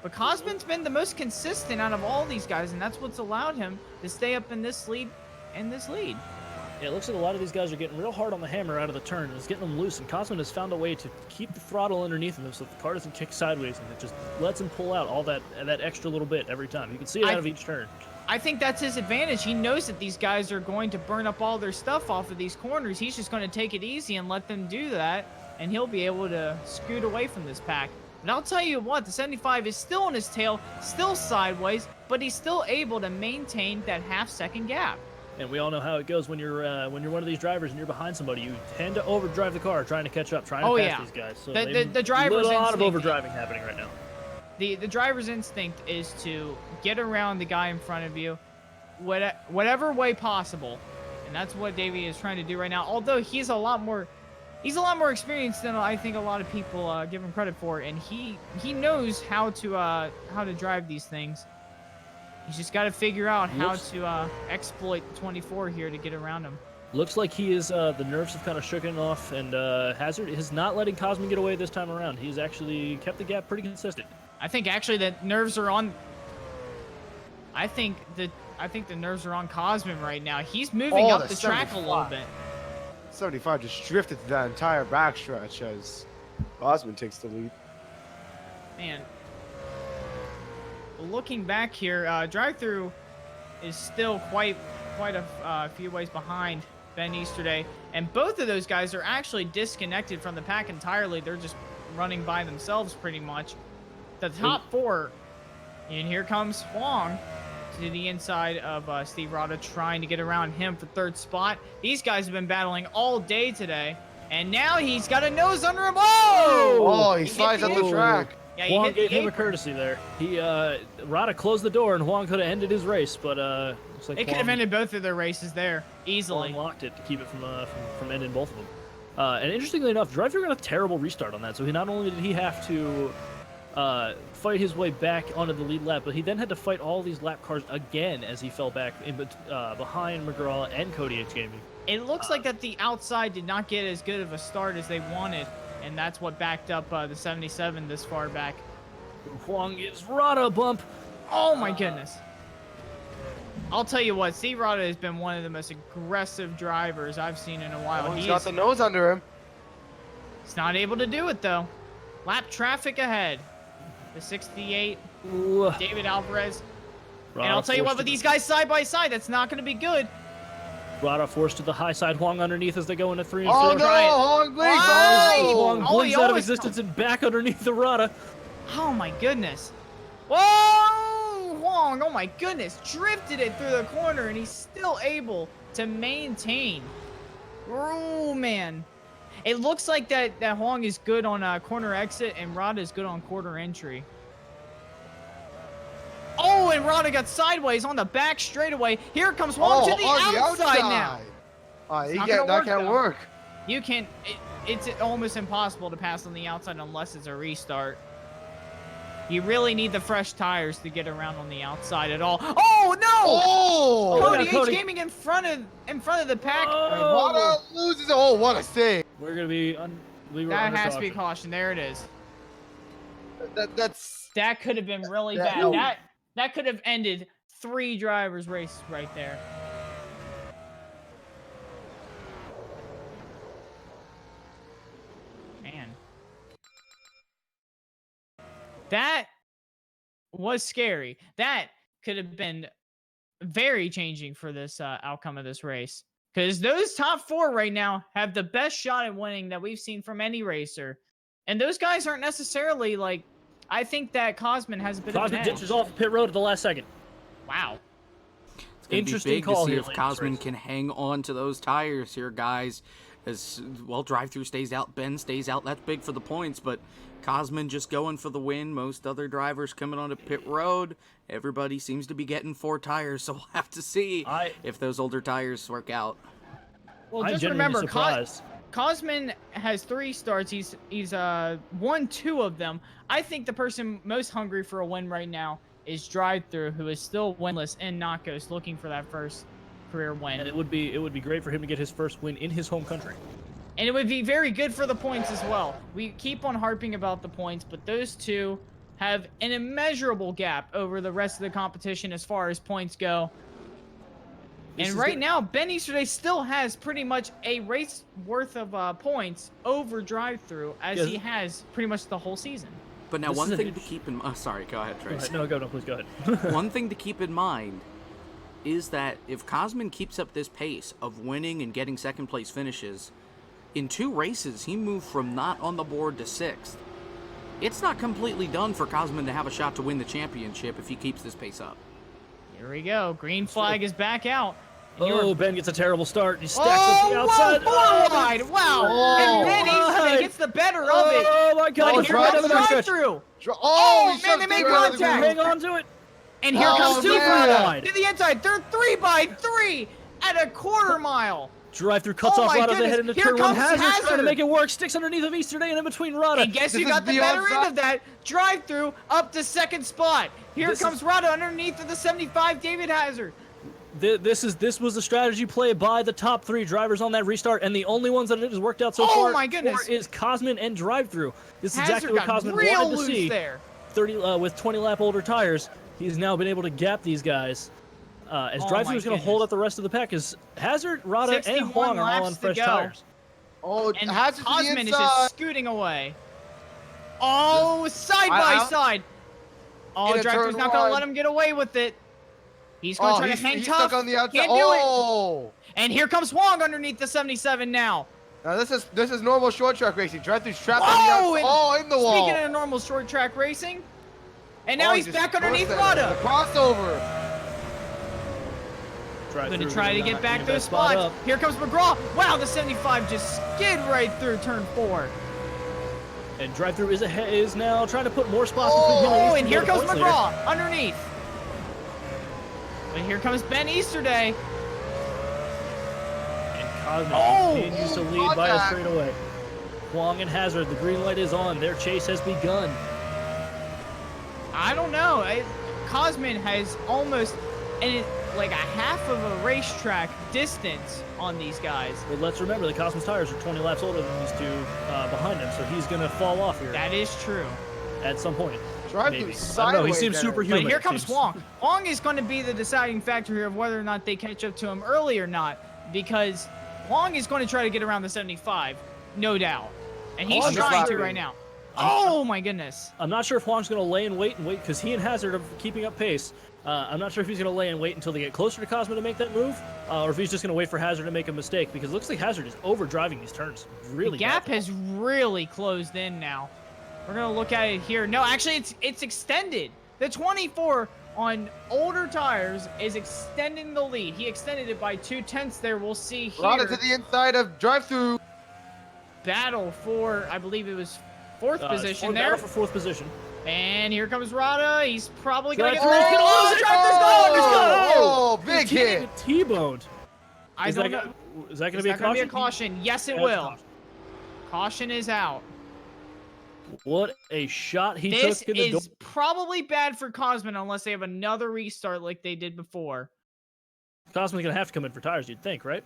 Speaker 1: But Cosman's been the most consistent out of all these guys, and that's what's allowed him to stay up in this lead.
Speaker 2: Yeah, it looks like a lot of these guys are getting real hard on the hammer out of the turn, and it's getting them loose, and Cosman has found a way to keep the throttle underneath him so the car doesn't kick sideways, and it just lets him pull out all that extra little bit every time. You can see it out of each turn.
Speaker 1: I think that's his advantage. He knows that these guys are going to burn up all their stuff off of these corners. He's just going to take it easy and let them do that, and he'll be able to scoot away from this pack. And I'll tell you what, the 75 is still on his tail, still sideways, but he's still able to maintain that half-second gap.
Speaker 2: And we all know how it goes when you're one of these drivers and you're behind somebody. You tend to overdrive the car, trying to catch up, trying to pass these guys. So
Speaker 1: the driver's
Speaker 2: a lot of
Speaker 1: instinct,
Speaker 2: overdriving happening right now.
Speaker 1: The driver's instinct is to get around the guy in front of you, whatever way possible, and that's what Davey is trying to do right now. Although he's a lot more experienced than I think a lot of people give him credit for, and he knows how to drive these things. He's just got to figure out how to exploit the 24 here to get around him.
Speaker 2: Looks like he is, the nerves have kind of shooken off, and Hazard is not letting Cosman get away this time around. He's actually kept the gap pretty consistent.
Speaker 1: I think actually the nerves are on. I think the nerves are on Cosman right now. He's moving up the track a little bit.
Speaker 3: 75 just drifted through that entire backstretch as Cosman takes the lead.
Speaker 1: Man. Looking back here, Drive-Thru is still quite a few ways behind Ben Easterday, and both of those guys are actually disconnected from the pack entirely. They're just running by themselves pretty much. The top 4, and here comes Huang to the inside of Steve Rada, trying to get around him for 3rd spot. These guys have been battling all day today, and now he's got a nose under him.
Speaker 3: Oh, he slides on the track.
Speaker 1: Yeah,
Speaker 2: Huang gave him a courtesy there. Rada closed the door, and Huang could have ended his race, but looks like
Speaker 1: it could have ended both of their races there easily.
Speaker 2: Huang locked it to keep it from ending both of them. And interestingly enough, Drive-Thru got a terrible restart on that, so not only did he have to fight his way back onto the lead lap, but he then had to fight all these lap cars again as he fell back behind McGraw and Cody H. Gaming.
Speaker 1: It looks like that the outside did not get as good of a start as they wanted, and that's what backed up the 77 this far back.
Speaker 2: Huang gives Rada a bump.
Speaker 1: Oh my goodness. I'll tell you what, Steve Rada has been one of the most aggressive drivers I've seen in a while.
Speaker 3: He's got the nose under him.
Speaker 1: He's not able to do it though. Lap traffic ahead. The 68,
Speaker 2: Ooh.
Speaker 1: David Alvarez.
Speaker 2: Rada
Speaker 1: And I'll tell you what,
Speaker 2: forced
Speaker 1: with
Speaker 2: to
Speaker 1: these guys side by side, that's not going to be good.
Speaker 2: Rada forced to the high side. Huang underneath as they go into 3 and 4.
Speaker 3: Oh no, Hong blinks.
Speaker 1: Why?
Speaker 2: Huang
Speaker 1: Oh,
Speaker 2: blinks
Speaker 1: he
Speaker 2: out of
Speaker 1: always
Speaker 2: existence and back underneath the Rada.
Speaker 1: Oh my goodness. Whoa! Huang, oh my goodness. Drifted it through the corner and he's still able to maintain. Oh man. It looks like that Huang is good on a corner exit and Rada is good on quarter entry. Oh, and Rada got sideways on the back straightaway. Here comes Huang to the outside now.
Speaker 3: That can't work.
Speaker 1: You can't. It's almost impossible to pass on the outside unless it's a restart. You really need the fresh tires to get around on the outside at all. Oh no!
Speaker 3: Oh!
Speaker 1: Cody
Speaker 2: Cody.
Speaker 1: H gaming in front of the pack.
Speaker 3: Rada loses. Oh, what a save!
Speaker 2: We're gonna be
Speaker 1: That has to be caution. There it is.
Speaker 3: That
Speaker 1: could have been really
Speaker 3: Yeah,
Speaker 1: bad.
Speaker 3: no.
Speaker 1: That could have ended 3 drivers' race right there. Man. That was scary. That could have been very changing for this outcome of this race. Because those top 4 right now have the best shot at winning that we've seen from any racer. And those guys aren't necessarily like... I think that Cosman has a bit of an
Speaker 2: Cosman
Speaker 1: edge.
Speaker 2: ditches off pit road at the last second.
Speaker 1: Wow.
Speaker 5: It's gonna
Speaker 2: Interesting
Speaker 5: be big
Speaker 2: call
Speaker 5: to see
Speaker 2: here
Speaker 5: if
Speaker 2: late in this
Speaker 5: Cosman
Speaker 2: race.
Speaker 5: can hang on to those tires here, guys. As well, drive-through stays out, Ben stays out. That's big for the points, but Cosman just going for the win. Most other drivers coming onto pit road. Everybody seems to be getting 4 tires, so we'll have to see if those older tires work out.
Speaker 1: Well,
Speaker 2: I'm
Speaker 1: just
Speaker 2: genuinely
Speaker 1: remember,
Speaker 2: surprised.
Speaker 1: Cosman has 3 starts. He's won 2 of them. I think the person most hungry for a win right now is Drive-Thru, who is still winless in NACOS, looking for that first career win.
Speaker 2: And it would be great for him to get his first win in his home country.
Speaker 1: And it would be very good for the points as well. We keep on harping about the points, but those 2 have an immeasurable gap over the rest of the competition as far as points go. And right now, Ben Easterday still has pretty much a race worth of points over Drive-Thru, as he has pretty much the whole season.
Speaker 5: But now, one thing to keep in mind... sorry, go ahead, Trace.
Speaker 2: No, please go ahead.
Speaker 5: One thing to keep in mind is that if Cosman keeps up this pace of winning and getting second-place finishes, in 2 races, he moved from not on the board to 6th. It's not completely done for Cosman to have a shot to win the championship if he keeps this pace up.
Speaker 1: Here we go. Green flag is back out.
Speaker 2: Oh, Ben gets a terrible start. He stacks up the outside.
Speaker 1: Whoa, wide. Wow. And Ben Easterday gets the better of it.
Speaker 2: Oh, my God.
Speaker 1: But here comes Drive-Thru.
Speaker 3: Oh,
Speaker 1: man, they made contact.
Speaker 2: Hang on to it.
Speaker 1: And here comes Steve
Speaker 3: man.
Speaker 1: Rada to the inside. They're 3 by 3 at a quarter mile.
Speaker 2: Drive-Thru cuts
Speaker 1: Oh
Speaker 2: off
Speaker 1: my
Speaker 2: Rada
Speaker 1: goodness.
Speaker 2: ahead into
Speaker 1: Here
Speaker 2: turn 1.
Speaker 1: comes
Speaker 2: Hazard's trying
Speaker 1: Hazard.
Speaker 2: to make it work. Sticks underneath of Easterday and in between Rada.
Speaker 1: And guess who
Speaker 3: This
Speaker 1: got
Speaker 3: is
Speaker 1: the
Speaker 3: the
Speaker 1: better
Speaker 3: outside.
Speaker 1: end of that? Drive-Thru up to 2nd spot. Here
Speaker 2: This
Speaker 1: comes Rada underneath of the 75 David Hazard.
Speaker 2: This was a strategy play by the top 3 drivers on that restart, and the only ones that it has worked out so far
Speaker 1: my goodness.
Speaker 2: is Cosman and Drive-Thru. This is
Speaker 1: Hazard
Speaker 2: exactly what
Speaker 1: got
Speaker 2: Cosman
Speaker 1: real
Speaker 2: wanted to
Speaker 1: loose
Speaker 2: see.
Speaker 1: there.
Speaker 2: 30 with 20 lap older tires, he's now been able to gap these guys. As
Speaker 1: Oh
Speaker 2: Drive-Thru
Speaker 1: my
Speaker 2: is going to hold up the rest of the pack, as Hazard, Rada, and
Speaker 1: 61
Speaker 2: Huang are all
Speaker 1: laps
Speaker 2: on
Speaker 1: to
Speaker 2: fresh
Speaker 1: go.
Speaker 2: tires.
Speaker 3: Oh,
Speaker 1: And
Speaker 3: Hazard to the
Speaker 1: Cosman is
Speaker 3: inside.
Speaker 1: just scooting away. Oh, side by
Speaker 3: out.
Speaker 1: side. Oh,
Speaker 3: Into
Speaker 1: Drive-Thru's
Speaker 3: turn
Speaker 1: not going to
Speaker 3: one.
Speaker 1: let him get away with it. He's going to try to hang
Speaker 3: he's
Speaker 1: tough.
Speaker 3: stuck on the outside.
Speaker 1: Can't do it.
Speaker 3: Oh!
Speaker 1: And here comes Huang underneath the 77 now.
Speaker 3: Now this is normal short track racing. Drive-Thru's trapped on the
Speaker 1: Whoa,
Speaker 3: outside.
Speaker 1: and
Speaker 3: In the wall.
Speaker 1: Speaking of normal short track racing. And now he's
Speaker 3: just
Speaker 1: back underneath
Speaker 3: burst it.
Speaker 1: Rada.
Speaker 3: The crossover.
Speaker 1: Going to try to get back those spots. Here comes McGraw. Wow, the 75 just skid right through turn 4.
Speaker 2: And Drive-Thru is now trying to put more spots between him
Speaker 1: Oh,
Speaker 2: and
Speaker 1: and here
Speaker 2: Easterday,
Speaker 1: comes
Speaker 2: the points leader.
Speaker 1: McGraw underneath. But here comes Ben Easterday.
Speaker 2: And Cosman
Speaker 1: Oh!
Speaker 2: continues to lead by a
Speaker 3: Contact.
Speaker 2: straightaway. Huang and Hazard, the green light is on. Their chase has begun.
Speaker 1: I don't know. Cosman has almost like a half of a racetrack distance on these guys.
Speaker 2: But let's remember that Cosman's tires are 20 laps older than these 2 behind him, so he's going to fall off here
Speaker 1: That is true.
Speaker 2: at some point.
Speaker 3: Drive
Speaker 2: maybe.
Speaker 3: through
Speaker 2: I don't know. He
Speaker 3: sideways
Speaker 2: seems
Speaker 3: there.
Speaker 2: superhuman.
Speaker 1: But here
Speaker 2: it
Speaker 1: comes
Speaker 2: seems.
Speaker 1: Huang. Huang is going to be the deciding factor here of whether or not they catch up to him early or not, because Huang is going to try to get around the 75, no doubt. And he's
Speaker 3: Huang's
Speaker 1: trying to
Speaker 3: slapping.
Speaker 1: right now. Oh my goodness.
Speaker 2: I'm not sure if Huang's going to lay and wait because he and Hazard are keeping up pace. I'm not sure if he's going to lay and wait until they get closer to Cosman to make that move, or if he's just going to wait for Hazard to make a mistake, because it looks like Hazard is overdriving these turns really
Speaker 1: The gap
Speaker 2: badly.
Speaker 1: has really closed in now. We're going to look at it here. No, actually, it's extended. The 24 on older tires is extending the lead. He extended it by 2/10 there. We'll see here.
Speaker 3: Rada to the inside of drive-through.
Speaker 1: Battle for, I believe it was fourth position there.
Speaker 2: Battle for fourth position.
Speaker 1: And here comes Rada. He's probably going to get
Speaker 2: Drive-thru's
Speaker 1: the
Speaker 2: gonna lose it.
Speaker 3: Oh, big
Speaker 2: He's getting
Speaker 3: hit.
Speaker 2: T-boned.
Speaker 1: I
Speaker 2: Is
Speaker 1: don't
Speaker 2: that
Speaker 1: know.
Speaker 2: Is that going to
Speaker 1: Is
Speaker 2: be a
Speaker 1: that gonna
Speaker 2: caution?
Speaker 1: be a caution? Yes, it
Speaker 2: Yeah, it's a
Speaker 1: will.
Speaker 2: caution.
Speaker 1: Caution is out.
Speaker 2: What a shot he
Speaker 1: This
Speaker 2: took in the
Speaker 1: is probably bad for Cosman unless they have another restart like they did before.
Speaker 2: Cosman's going to have to come in for tires, you'd think, right?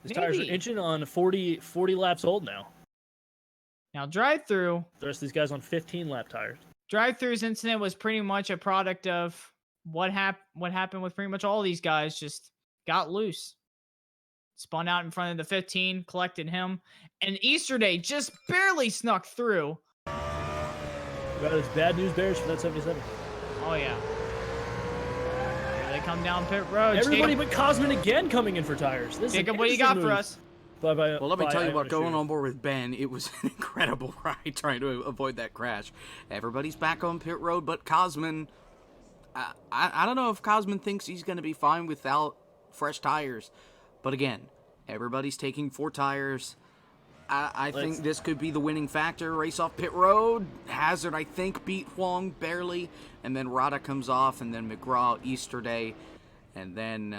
Speaker 2: His tires are
Speaker 1: Maybe.
Speaker 2: inching on 40 laps old now.
Speaker 1: Now, drive-through.
Speaker 2: The rest of these guys on 15-lap tires.
Speaker 1: Drive-through's incident was pretty much a product of what happened with pretty much all these guys. Just got loose. Spun out in front of the 15, collected him. And Easter Day just barely snuck through.
Speaker 2: Got his bad news bears for that 77.
Speaker 1: Oh, yeah. Here they come down pit road.
Speaker 2: Everybody but Cosman again coming in for tires. This
Speaker 1: Jacob,
Speaker 2: is
Speaker 1: what do you got for us?
Speaker 5: Well, let me tell you what, going on board with Ben, it was an incredible ride trying to avoid that crash. Everybody's back on pit road, but Cosman, I don't know if Cosman thinks he's going to be fine without fresh tires. But again, everybody's taking 4 tires. I think this could be the winning factor. Race off pit road. Hazard, I think, beat Huang barely. And then Rada comes off, and then McGraw, Easter Day. And then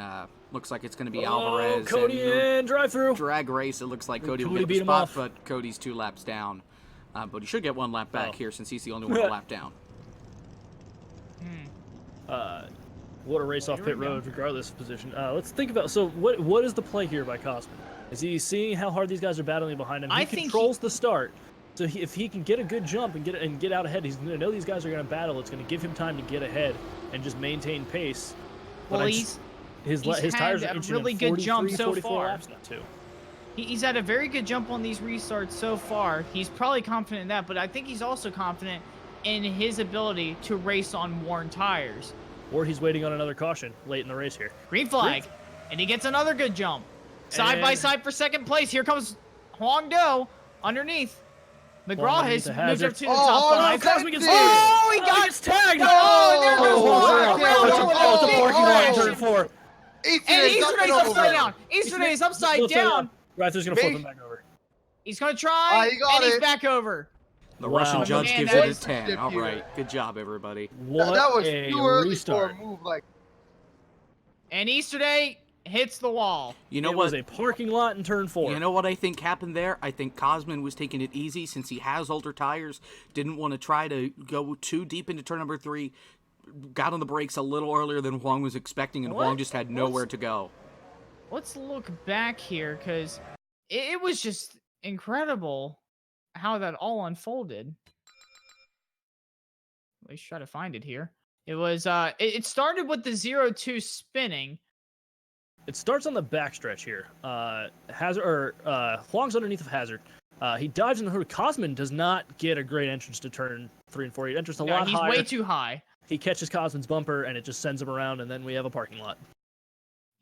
Speaker 5: looks like it's going to be Alvarez.
Speaker 2: Cody in drive-through.
Speaker 5: Drag race, it looks like Cody will
Speaker 2: Cody
Speaker 5: get the
Speaker 2: beat him
Speaker 5: spot,
Speaker 2: off.
Speaker 5: but Cody's 2 laps down. But he should get 1 lap back here since he's the only one a lap down.
Speaker 2: What a race off pit road, regardless of position. Let's think about. So, what is the play here by Cosman? Is he seeing how hard these guys are battling behind him? He controls the start. So if he can get a good jump and get out ahead, he's going to know these guys are going to battle. It's going to give him time to get ahead and just maintain pace.
Speaker 1: Well,
Speaker 2: But
Speaker 1: he's
Speaker 2: his tires are
Speaker 1: had a
Speaker 2: inching
Speaker 1: really
Speaker 2: in
Speaker 1: good
Speaker 2: 43,
Speaker 1: jump so
Speaker 2: 44
Speaker 1: far.
Speaker 2: laps now too.
Speaker 1: He's had a very good jump on these restarts so far. He's probably confident in that, but I think he's also confident in his ability to race on worn tires.
Speaker 2: Or he's waiting on another caution late in the race here.
Speaker 1: Green flag, and he gets another good jump. Side by side for second place. Here comes Huang Do underneath. McGraw has moved up to the top 5.
Speaker 2: Cosman gets
Speaker 1: Oh, he got
Speaker 2: tagged!
Speaker 1: Oh, there goes Huang.
Speaker 2: Oh, the parking lot in turn
Speaker 1: And
Speaker 2: 4.
Speaker 1: Easter Day's upside down. Easter Day is upside down.
Speaker 2: Right-throug's going to flip him back over.
Speaker 1: He's going to try,
Speaker 3: he got
Speaker 1: and he's
Speaker 3: it.
Speaker 1: back over.
Speaker 5: The Russian judge
Speaker 1: Man,
Speaker 5: gives
Speaker 1: that
Speaker 5: it
Speaker 1: was
Speaker 5: a 10. All right, good job, everybody.
Speaker 2: What
Speaker 3: That was
Speaker 2: a
Speaker 3: too early
Speaker 2: restart.
Speaker 3: for a move like.
Speaker 1: And Easter Day hits the wall.
Speaker 5: You know
Speaker 2: It
Speaker 5: what?
Speaker 2: was a parking lot in turn 4.
Speaker 5: You know what I think happened there? I think Cosman was taking it easy since he has older tires. Didn't want to try to go too deep into turn number 3. Got on the brakes a little earlier than Huang was expecting, and Huang just had nowhere to go.
Speaker 1: Let's look back here, because it was just incredible how that all unfolded. Let's try to find it here. It was it started with the 0-2 spinning.
Speaker 2: It starts on the backstretch here. Huang's underneath of Hazard. He dives in the hood. Cosman does not get a great entrance to turn 3 and 4. He enters a lot higher.
Speaker 1: He's way too high.
Speaker 2: He catches Cosman's bumper, and it just sends him around, and then we have a parking lot.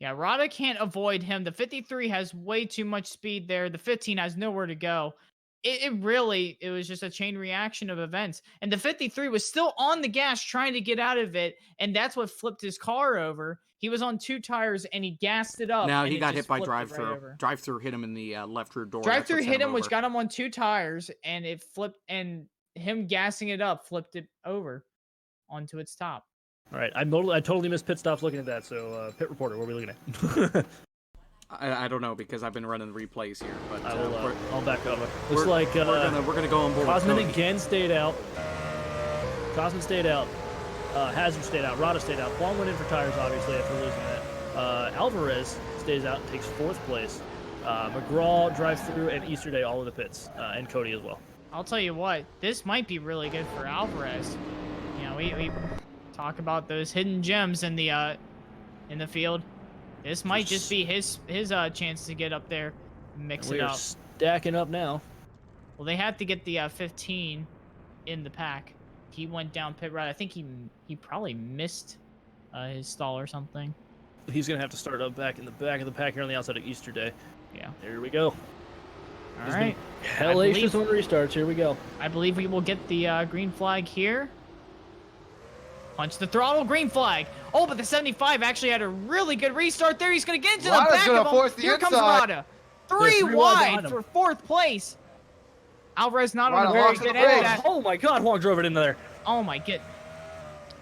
Speaker 1: Yeah, Rada can't avoid him. The 53 has way too much speed there. The 15 has nowhere to go. It was just a chain reaction of events. And the 53 was still on the gas trying to get out of it, and that's what flipped his car over. He was on 2 tires, and he gassed it up.
Speaker 5: Now
Speaker 1: and
Speaker 5: he
Speaker 1: it
Speaker 5: got
Speaker 1: just
Speaker 5: hit by
Speaker 1: flipped it right
Speaker 5: drive-through.
Speaker 1: over.
Speaker 5: Drive-through hit him in the left rear door.
Speaker 1: Drive-through
Speaker 5: That's what
Speaker 1: hit
Speaker 5: sent
Speaker 1: him, which
Speaker 5: over.
Speaker 1: got him on 2 tires, and it flipped, and him gassing it up flipped it over onto its top.
Speaker 2: All right, I totally missed pit stops looking at that. So, pit reporter, what are we looking at?
Speaker 5: I don't know because I've been running the replays here, but
Speaker 2: I'll back up.
Speaker 5: we're gonna go on board.
Speaker 2: Cosman
Speaker 5: with Cody.
Speaker 2: again stayed out. Cosman stayed out. Hazard stayed out. Rada stayed out. Huang went in for tires, obviously, after losing that. Alvarez stays out and takes 4th place. McGraw, drive-through, and Easter Day all in the pits, and Cody as well.
Speaker 1: I'll tell you what, this might be really good for Alvarez. You know, we talk about those hidden gems in the field. This might just be his chance to get up there, and mix it
Speaker 2: We are
Speaker 1: up.
Speaker 2: stacking up now.
Speaker 1: Well, they have to get the 15 in the pack. He went down pit road. I think he probably missed his stall or something.
Speaker 2: He's gonna have to start up back in the back of the pack here on the outside of Easter Day.
Speaker 1: Yeah.
Speaker 2: There we go.
Speaker 1: All right.
Speaker 2: Hellacious on restarts. Here we go.
Speaker 1: I believe we will get the green flag here. Punch the throttle, green flag. Oh, but the 75 actually had a really good restart there. He's going to get into the back of him. Here comes Rada. Three wide for 4th place. Alvarez not on a very good end of that.
Speaker 2: Oh my God, Huang drove it into there.
Speaker 1: Oh my god.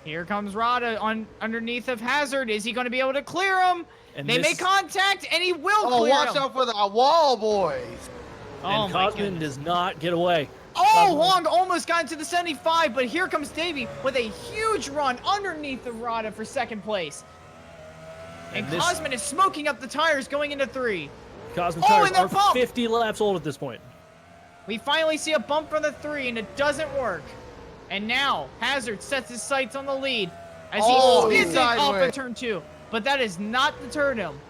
Speaker 1: Here comes Rada underneath of Hazard. Is he going to be able to clear him? And they make contact, and he will clear him.
Speaker 3: Watch out for the wall, boys.
Speaker 2: And Cosman does not get away.
Speaker 1: Oh, Huang almost got into the 75, but here comes Davey with a huge run underneath the Rada for 2nd place. And Cosman is smoking up the tires going into 3.
Speaker 2: Cosman's tires are 50 laps old at this point.
Speaker 1: We finally see a bump from the 3, and it doesn't work. And now, Hazard sets his sights on the lead as he spins it off of turn 2. But that has not deterred him.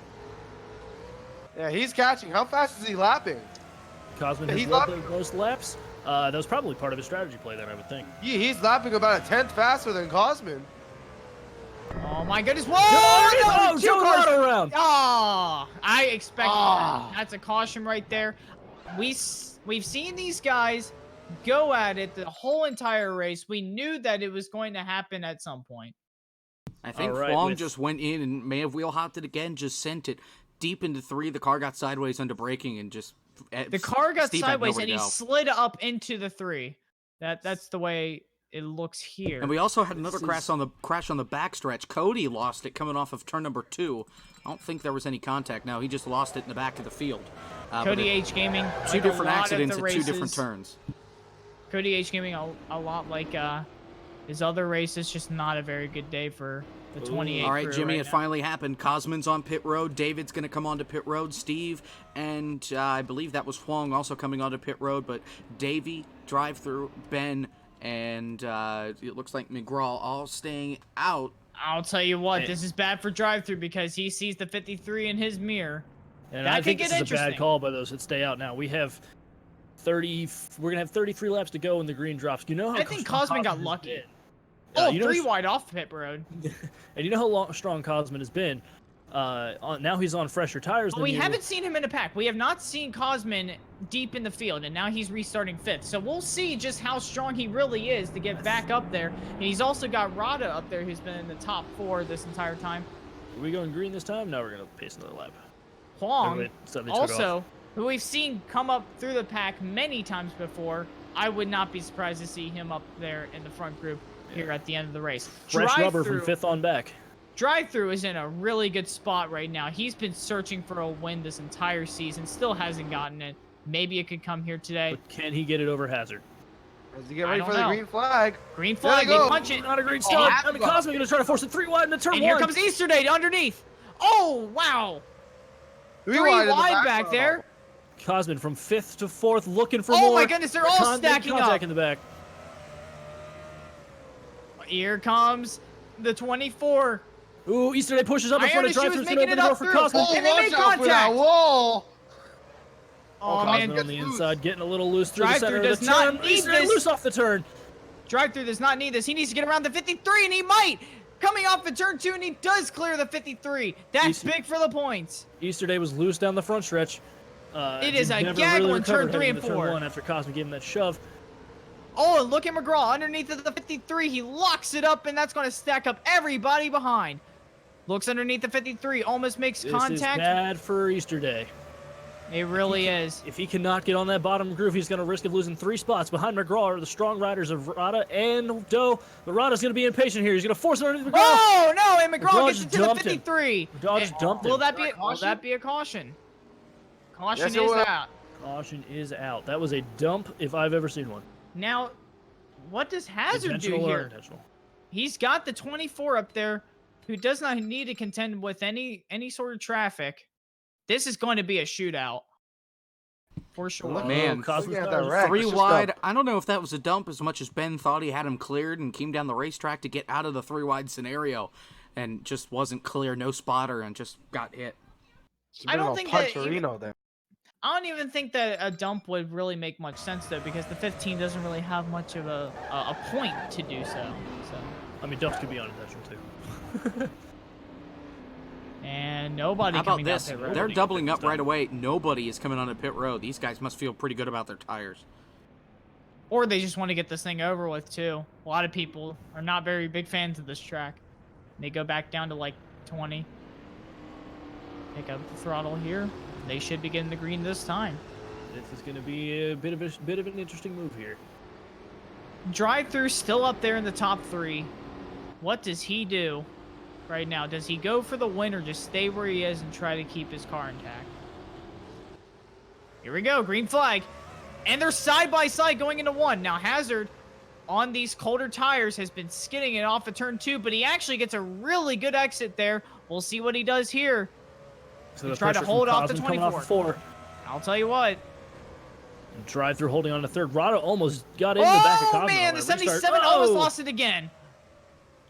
Speaker 3: Yeah, he's catching. How fast is he lapping?
Speaker 2: Cosman has led the most laps. That was probably part of his strategy play then, I would think.
Speaker 3: Yeah, he's lapping about a 10th faster than Cosman.
Speaker 1: Oh my goodness! Whoa!
Speaker 2: No, 2 cars around.
Speaker 1: Oh, I expected that. That's a caution right there. We've seen these guys go at it the whole entire race. We knew that it was going to happen at some point.
Speaker 5: I think Huang just went in and may have wheel hopped it again, just sent it deep into 3. The car got sideways under braking and just...
Speaker 1: The car got sideways and he slid up into the 3. That's the way it looks here.
Speaker 5: And we also had another crash on the backstretch. Cody lost it coming off of turn number 2. I don't think there was any contact. No, he just lost it in the back of the field.
Speaker 1: Cody H Gaming.
Speaker 5: 2 different accidents at 2 different turns.
Speaker 1: Cody H Gaming a lot like his other races, just not a very good day for the 28.
Speaker 5: All right, Jimmy, it finally happened. Cosman's on pit road. David's going to come onto pit road. Steve and I believe that was Huang also coming onto pit road. But Davey, drive-through, Ben, and it looks like McGraw all staying out.
Speaker 1: I'll tell you what, this is bad for drive-through because he sees the 53 in his mirror.
Speaker 2: And I think this is a bad call by those that stay out now. We have 30. We're gonna have 33 laps to go in the green drops. You know how
Speaker 1: I think Cosman got lucky. 3 wide off pit road.
Speaker 2: And you know how strong Cosman has been. Now he's on fresher tires.
Speaker 1: But we haven't seen him in a pack. We have not seen Cosman deep in the field, and now he's restarting 5th. So we'll see just how strong he really is to get back up there. And he's also got Rada up there, who's been in the top 4 this entire time.
Speaker 2: Are we going green this time? No, we're gonna pace another lap.
Speaker 1: Huang, also, who we've seen come up through the pack many times before. I would not be surprised to see him up there in the front group here at the end of the race.
Speaker 2: Fresh rubber from 5th on back.
Speaker 1: Drive-through is in a really good spot right now. He's been searching for a win this entire season, still hasn't gotten it. Maybe it could come here today.
Speaker 2: But can he get it over Hazard?
Speaker 3: As he get ready for the green flag.
Speaker 1: Green flag, they punch it.
Speaker 2: Not a great start. Cosman going to try to force it 3 wide into turn 1.
Speaker 1: And here comes Easter Day underneath. Oh, wow. 3 wide back there.
Speaker 2: Cosman from 5th to 4th looking for more.
Speaker 1: Oh my goodness, they're all stacking up.
Speaker 2: In the back.
Speaker 1: Here comes the 24.
Speaker 2: Ooh, Easter Day pushes up in front of drive-through. It's going to open for Cosman.
Speaker 1: And they make contact.
Speaker 3: Wall.
Speaker 1: Oh man,
Speaker 2: on the inside, getting a little loose through the center
Speaker 1: of the turn.
Speaker 2: Easter Day loose off the turn.
Speaker 1: Drive-through does not need this. He needs to get around the 53, and he might. Coming off the turn 2, and he does clear the 53. That's big for the points.
Speaker 2: Easter Day was loose down the front stretch.
Speaker 1: It is a gaggle in turn 3 and 4.
Speaker 2: After Cosman gave him that shove.
Speaker 1: Oh, and look at McGraw underneath of the 53. He locks it up, and that's going to stack up everybody behind. Looks underneath the 53, almost makes contact.
Speaker 2: This is bad for Easter Day.
Speaker 1: It really is.
Speaker 2: If he cannot get on that bottom groove, he's going to risk of losing 3 spots. Behind McGraw are the strong riders of Rada and Doe. But Rada's going to be impatient here. He's going to force it underneath McGraw.
Speaker 1: Oh, no, and McGraw gets into the 53.
Speaker 2: McGraw just dumped him.
Speaker 1: Will that be a caution? Caution is out.
Speaker 2: Caution is out. That was a dump if I've ever seen one.
Speaker 1: Now, what does Hazard do here? He's got the 24 up there, who does not need to contend with any sort of traffic. This is going to be a shootout. for sure.
Speaker 5: Man,
Speaker 2: Cosmo's
Speaker 3: looking at
Speaker 2: tires.
Speaker 3: that wreck.
Speaker 5: Three
Speaker 3: It's just
Speaker 5: wide.
Speaker 3: a-
Speaker 5: I don't know if that was a dump as much as Ben thought he had him cleared and came down the racetrack to get out of the 3 wide scenario, and just wasn't clear, no spotter, and just got hit.
Speaker 1: I don't think that
Speaker 3: Puncherino there.
Speaker 1: I don't even think that a dump would really make much sense though, because the 15 doesn't really have much of a point to do so.
Speaker 2: I mean, dumps could be unintentional too.
Speaker 1: And nobody
Speaker 5: How about
Speaker 1: coming down
Speaker 5: this?
Speaker 1: pit road.
Speaker 5: They're doubling up
Speaker 2: stop.
Speaker 5: right away. Nobody is coming on a pit road. These guys must feel pretty good about their tires.
Speaker 1: Or they just want to get this thing over with too. A lot of people are not very big fans of this track. They go back down to like 20. Pick up the throttle here. They should be getting the green this time.
Speaker 2: This is going to be a bit of an interesting move here.
Speaker 1: Drive-through still up there in the top 3. What does he do right now? Does he go for the win or just stay where he is and try to keep his car intact? Here we go, green flag. And they're side by side going into 1. Now Hazard on these colder tires has been skidding it off of turn 2, but he actually gets a really good exit there. We'll see what he does here.
Speaker 2: So
Speaker 1: He's trying to hold off the
Speaker 2: coming off
Speaker 1: 24.
Speaker 2: of 4.
Speaker 1: I'll tell you what.
Speaker 2: Drive through holding on to 3rd. Rado almost got into the back of Cosmo.
Speaker 1: Oh man, the 77 almost lost it again.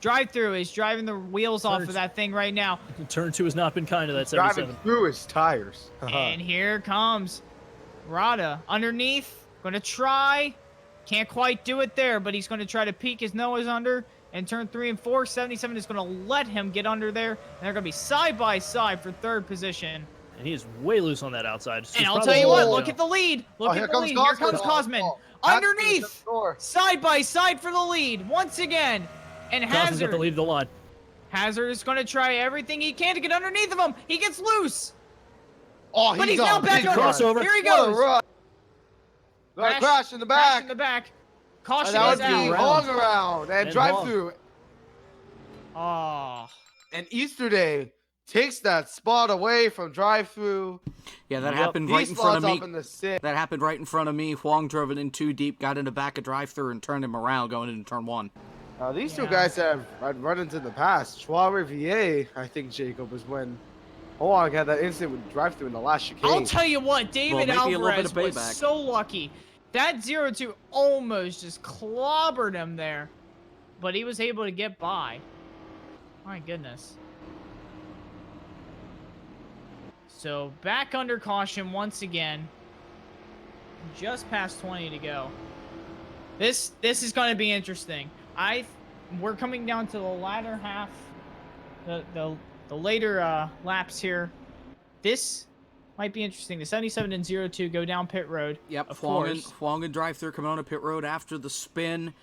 Speaker 1: Drive through is driving the wheels off of that thing right now.
Speaker 2: Turn 2 has not been kind to that 77.
Speaker 3: Driving through his tires.
Speaker 1: And here comes Rada underneath. Gonna try. Can't quite do it there, but he's gonna try to peek his nose under. And turn 3 and 4, 77 is gonna let him get under there. And they're gonna be side by side for 3rd position.
Speaker 2: And he is way loose on that outside.
Speaker 1: And I'll tell you what, look at the lead. Look
Speaker 3: here
Speaker 1: at the
Speaker 3: comes
Speaker 1: lead. Here comes
Speaker 3: Cosman.
Speaker 1: Cosman.
Speaker 3: That's
Speaker 1: Underneath.
Speaker 3: the door.
Speaker 1: Side by side for the lead. Once again. And
Speaker 2: Cosman's got the lead
Speaker 1: Hazard.
Speaker 2: of the line.
Speaker 1: Hazard is going to try everything he can to get underneath of him. He gets loose.
Speaker 3: Oh,
Speaker 1: But he's now back
Speaker 3: big
Speaker 1: over.
Speaker 2: crossover.
Speaker 1: Here he
Speaker 3: What a
Speaker 1: goes.
Speaker 3: run. Crash in the
Speaker 1: Crash
Speaker 3: back.
Speaker 1: in the back. Caution
Speaker 3: And that
Speaker 1: is
Speaker 3: would be
Speaker 1: out.
Speaker 3: hog around and
Speaker 2: And
Speaker 3: drive
Speaker 2: hog.
Speaker 3: through.
Speaker 1: Oh.
Speaker 3: And Easter Day takes that spot away from drive through.
Speaker 5: Yeah, that
Speaker 2: Yep.
Speaker 5: happened right
Speaker 3: These
Speaker 5: in front of
Speaker 3: spots
Speaker 5: me.
Speaker 3: up in the sit.
Speaker 5: That happened right in front of me. Huang drove it in too deep, got in the back of drive-through, and turned him around going into turn 1.
Speaker 3: These two
Speaker 1: Yeah.
Speaker 3: guys have run into the past. Schwa Rivier, I think, Jacob, was when Hoang had that incident with drive through in the last chicane.
Speaker 1: I'll tell you what, David
Speaker 5: maybe a little bit
Speaker 1: Alvarez
Speaker 5: of
Speaker 1: was
Speaker 5: payback.
Speaker 1: so lucky. That 0-2 almost just clobbered him there. But he was able to get by. My goodness. So back under caution once again. Just past 20 to go. This is going to be interesting. We're coming down to the latter half, the later laps here. This might be interesting. The 77 and 0-2 go down pit road.
Speaker 5: Yep,
Speaker 1: of
Speaker 5: Huang
Speaker 1: course.
Speaker 5: and drive-through coming on a pit road after the spin.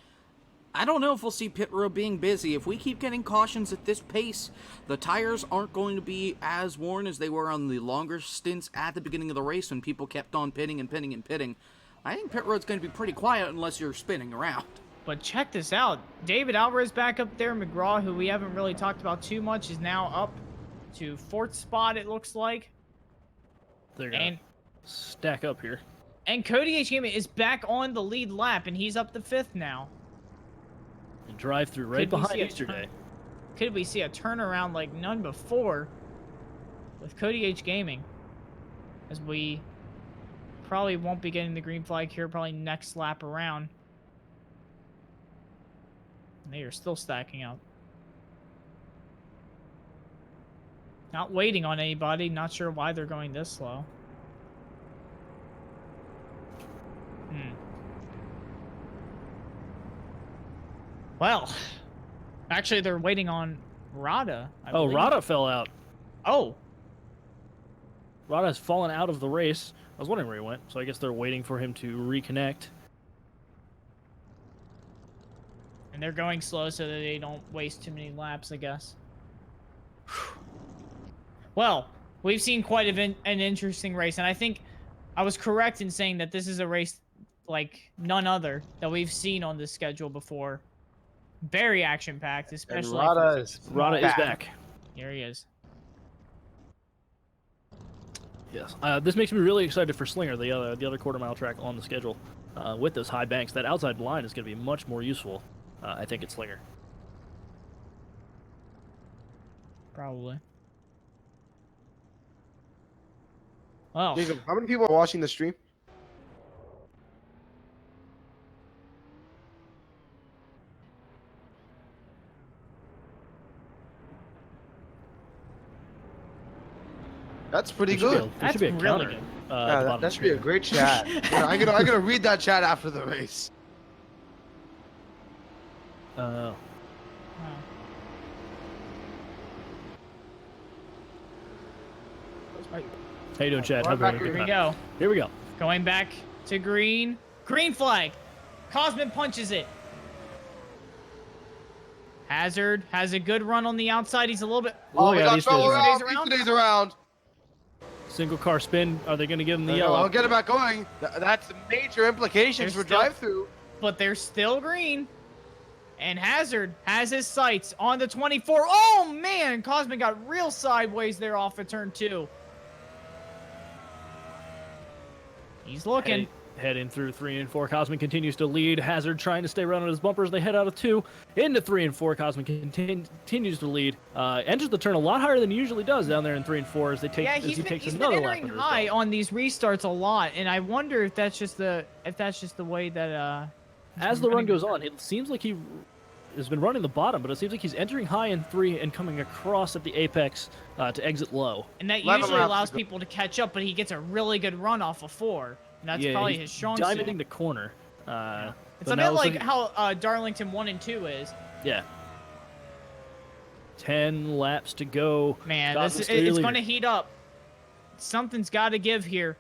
Speaker 5: I don't know if we'll see pit road being busy. If we keep getting cautions at this pace, the tires aren't going to be as worn as they were on the longer stints at the beginning of the race when people kept on pitting and pitting and pitting. I think pit road's going to be pretty quiet unless you're spinning around.
Speaker 1: But check this out. David Alvarez back up there. McGraw, who we haven't really talked about too much, is now up to 4th spot, it looks like.
Speaker 2: They're going to stack up here.
Speaker 1: And Cody H. Gaming is back on the lead lap, and he's up to 5th now.
Speaker 2: And drive through right
Speaker 1: Could we
Speaker 2: behind
Speaker 1: see a
Speaker 2: Easter Day.
Speaker 1: Could we see a turnaround like none before with Cody H. Gaming? As we probably won't be getting the green flag here, probably next lap around. They are still stacking up. Not waiting on anybody. Not sure why they're going this slow. Well, actually, they're waiting on Rada. I
Speaker 2: Oh,
Speaker 1: believe.
Speaker 2: Rada fell out.
Speaker 1: Oh,
Speaker 2: Rada has fallen out of the race. I was wondering where he went, so I guess they're waiting for him to reconnect.
Speaker 1: and they're going slow so that they don't waste too many laps, I guess. Well, we've seen quite an interesting race, and I think I was correct in saying that this is a race like none other that we've seen on this schedule before. Very action-packed, especially.
Speaker 3: Rada is
Speaker 2: back.
Speaker 1: Here he is.
Speaker 2: Yes. This makes me really excited for Slinger, the other quarter-mile track on the schedule. With those high banks, that outside line is going to be much more useful, I think, at Slinger.
Speaker 1: Probably. Well,
Speaker 3: Jacob, how many people are watching the stream? That's pretty
Speaker 2: There should
Speaker 3: good.
Speaker 2: be a- there
Speaker 1: That's
Speaker 2: should be a
Speaker 1: really
Speaker 2: counter,
Speaker 1: good.
Speaker 2: at the
Speaker 3: Yeah,
Speaker 2: bottom
Speaker 3: that,
Speaker 2: of the
Speaker 3: that should be a
Speaker 2: screen.
Speaker 3: great chat. I'm gonna read that chat after the race.
Speaker 2: Uh, how you doing, Chad?
Speaker 3: Right back
Speaker 1: Here we go.
Speaker 2: Here we go.
Speaker 1: Going back to green. Green flag. Cosman punches it. Hazard has a good run on the outside. He's a little bit.
Speaker 3: Oh, we
Speaker 2: yeah,
Speaker 3: got
Speaker 2: these
Speaker 3: trouble
Speaker 2: days
Speaker 3: around.
Speaker 1: around.
Speaker 3: These days around.
Speaker 2: Single car spin. Are they going to give him the
Speaker 3: There you go.
Speaker 2: yellow?
Speaker 3: I'll get it back going. That's major implications
Speaker 1: There's
Speaker 3: for
Speaker 1: still-
Speaker 3: drive-through.
Speaker 1: But they're still green. And Hazard has his sights on the 24. Oh, man. Cosman got real sideways there off of turn 2. He's looking.
Speaker 2: Heading through 3 and 4. Cosman continues to lead. Hazard trying to stay around on his bumpers. They head out of 2 into 3 and 4. Cosman continues to lead. Enters the turn a lot higher than he usually does down there in 3 and 4 as they take
Speaker 1: Yeah,
Speaker 2: as he
Speaker 1: he's
Speaker 2: takes
Speaker 1: been
Speaker 2: another lap
Speaker 1: entering
Speaker 2: under his
Speaker 1: high
Speaker 2: belt.
Speaker 1: on these restarts a lot, and I wonder if that's just the way that
Speaker 2: As the run goes on, it seems like he has been running the bottom, but it seems like he's entering high in 3 and coming across at the apex to exit low.
Speaker 1: and that
Speaker 3: 11
Speaker 1: usually
Speaker 3: laps
Speaker 1: allows
Speaker 3: to go.
Speaker 1: people to catch up, but he gets a really good run off of 4. And that's
Speaker 2: yeah,
Speaker 1: probably
Speaker 2: he's
Speaker 1: his strong
Speaker 2: diamonding
Speaker 1: suit.
Speaker 2: the corner.
Speaker 1: It's
Speaker 2: but
Speaker 1: a
Speaker 2: now
Speaker 1: bit like
Speaker 2: looks
Speaker 1: how Darlington 1 and 2 is.
Speaker 2: yeah. 10 laps to go.
Speaker 1: Man,
Speaker 2: Cosman's
Speaker 1: it's
Speaker 2: clearly-
Speaker 1: going to heat up. Something's got to give here.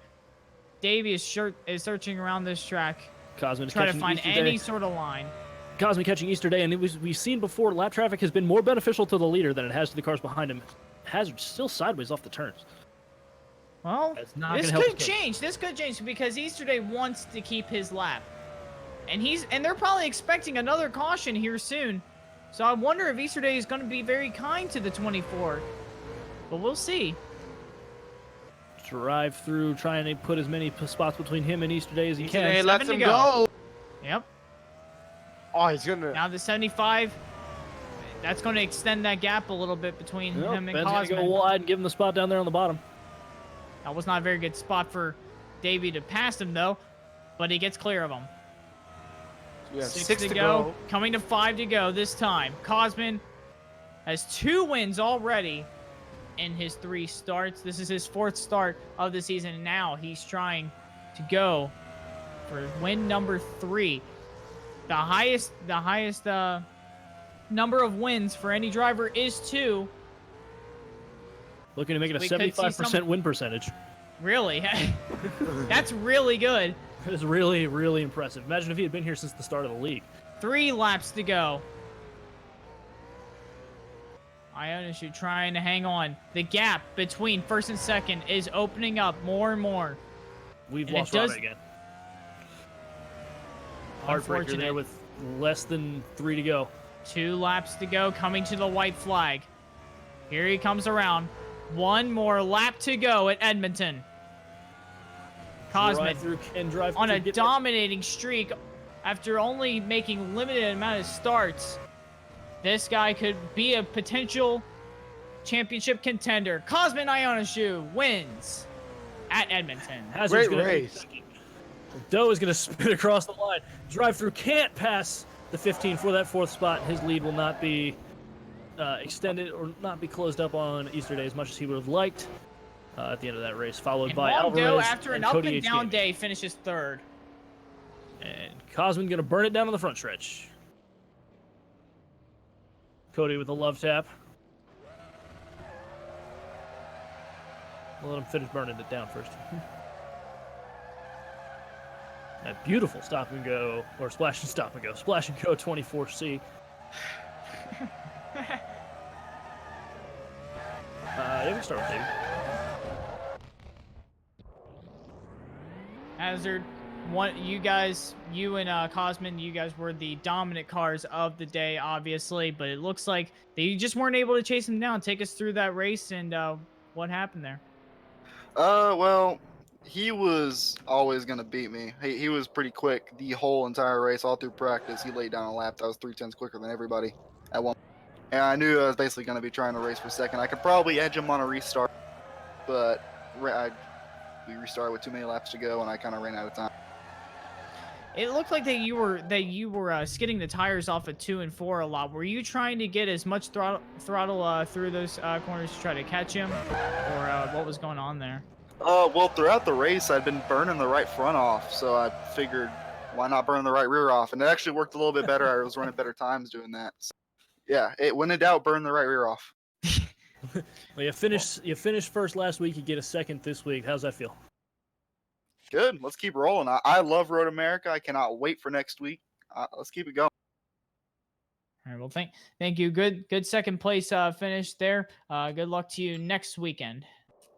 Speaker 1: Davey is searching around this track,
Speaker 2: Cosman is
Speaker 1: trying to
Speaker 2: catching
Speaker 1: find
Speaker 2: Easter
Speaker 1: any
Speaker 2: Day.
Speaker 1: sort of line.
Speaker 2: Cosman catching Easter Day, and we've seen before lap traffic has been more beneficial to the leader than it has to the cars behind him. Hazard still sideways off the turns.
Speaker 1: Well,
Speaker 2: That's not
Speaker 1: this
Speaker 2: gonna help
Speaker 1: could
Speaker 2: his case.
Speaker 1: change. This could change because Easter Day wants to keep his lap, and they're probably expecting another caution here soon. So I wonder if Easter Day is going to be very kind to the 24. But we'll see.
Speaker 2: Drive through, trying to put as many spots between him and Easter Day as he can.
Speaker 3: Hey, lets
Speaker 1: 7
Speaker 3: him
Speaker 1: to
Speaker 3: go.
Speaker 1: Yep.
Speaker 3: Oh, he's gonna.
Speaker 1: Now the 75. That's going to extend that gap a little bit between
Speaker 2: Nope,
Speaker 1: him and
Speaker 2: Ben's gonna go
Speaker 1: Cosman.
Speaker 2: wide and give him the spot down there on the bottom.
Speaker 1: That was not a very good spot for Davey to pass him, though. But he gets clear of him.
Speaker 3: We have
Speaker 1: 6 to go. Coming to 5 to go this time. Cosman has 2 wins already in his 3 starts. This is his 4th start of the season. And now he's trying to go for win number 3. The highest number of wins for any driver is 2.
Speaker 2: Looking to make it a
Speaker 1: We could see
Speaker 2: 75% win percentage.
Speaker 1: Really? That's really good.
Speaker 2: That is really, really impressive. Imagine if he had been here since the start of the league.
Speaker 1: 3 laps to go. Ionishu trying to hang on. The gap between 1st and 2nd is opening up more and more.
Speaker 2: We've
Speaker 1: And it
Speaker 2: lost
Speaker 1: does-
Speaker 2: Rada again. Heartbreaker
Speaker 1: Unfortunate.
Speaker 2: there with less than 3 to go.
Speaker 1: 2 laps to go, coming to the white flag. Here he comes around. 1 more lap to go at Edmonton. Cosman
Speaker 2: Drive through and drive
Speaker 1: on
Speaker 2: through,
Speaker 1: a
Speaker 2: get
Speaker 1: dominating streak after only making limited amount of starts. This guy could be a potential championship contender. Cosman Ionishu wins at Edmonton.
Speaker 2: Hazard's
Speaker 3: Great
Speaker 2: gonna
Speaker 3: race.
Speaker 2: Doe is going to spin across the line. Drive through can't pass the 15 for that 4th spot. His lead will not be extended or not be closed up on Easter Day as much as he would have liked at the end of that race. Followed
Speaker 1: And
Speaker 2: by
Speaker 1: Long Doe,
Speaker 2: Alvarez
Speaker 1: after an
Speaker 2: and
Speaker 1: up
Speaker 2: Cody
Speaker 1: and
Speaker 2: H.
Speaker 1: down
Speaker 2: Gaming.
Speaker 1: day, finishes 3rd.
Speaker 2: And Cosman going to burn it down on the front stretch. Cody with a love tap. We'll let him finish burning it down first. A beautiful stop and go, or splash and stop and go. Splash and go 24C. Yeah, we can start with Davey.
Speaker 1: Hazard, you and Cosman, you guys were the dominant cars of the day, obviously, but it looks like they just weren't able to chase him down. Take us through that race and what happened there.
Speaker 6: Well, he was always going to beat me. He was pretty quick the whole entire race, all through practice. He laid down a lap that was 3/10 quicker than everybody at one. And I knew I was basically going to be trying to race for second. I could probably edge him on a restart, but we restarted with too many laps to go, and I kind of ran out of time.
Speaker 1: It looked like that you were skidding the tires off of 2 and 4 a lot. Were you trying to get as much throttle through those corners to try to catch him, or what was going on there?
Speaker 6: Well, throughout the race, I'd been burning the right front off, so I figured, why not burn the right rear off? And it actually worked a little bit better. I was running better times doing that. So, yeah, when in doubt, burn the right rear off.
Speaker 2: Well, you finished first last week. You get a second this week. How's that feel?
Speaker 6: Good. Let's keep rolling. I love Road America. I cannot wait for next week. Let's keep it going.
Speaker 1: All right. Well, thank you. Good second place finish there. Good luck to you next weekend.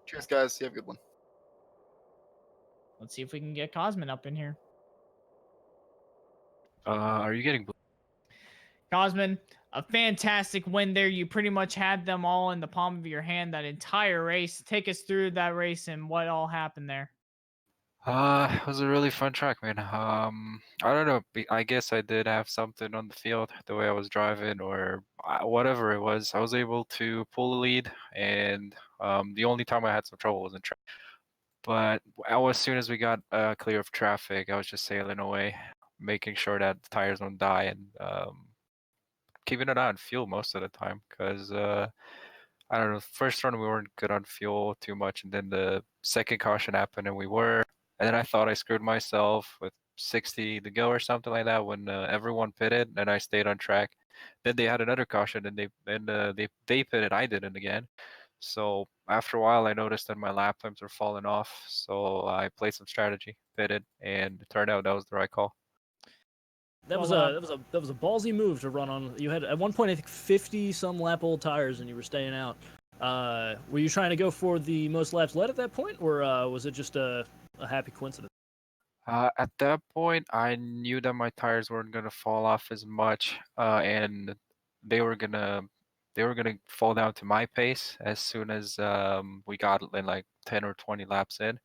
Speaker 6: Cheers, guys. You have a good one.
Speaker 1: Let's see if we can get Cosmin up in here.
Speaker 7: Are you getting blue?
Speaker 1: Cosmin, a fantastic win there. You pretty much had them all in the palm of your hand that entire race. Take us through that race and what all happened there.
Speaker 7: It was a really fun track, man. I don't know. I guess I did have something on the field, the way I was driving, or whatever it was. I was able to pull the lead, and the only time I had some trouble was in track. But as soon as we got clear of traffic, I was just sailing away, making sure that the tires don't die, and keeping it on fuel most of the time. Because I don't know, first run we weren't good on fuel too much, and then the second caution happened, and we were. And then I thought I screwed myself with 60 to go or something like that when everyone pitted, and I stayed on track. Then they had another caution, and they pitted. I didn't again. So after a while, I noticed that my lap times were falling off. So I played some strategy, pitted, and it turned out that was the right call.
Speaker 2: That was a ballsy move to run on. You had at one point I think 50 some lap old tires, and you were staying out. Were you trying to go for the most laps led at that point, or was it just a happy coincidence?
Speaker 7: At that point, I knew that my tires weren't gonna fall off as much, and they were gonna fall down to my pace as soon as we got in like 10 or 20 laps in.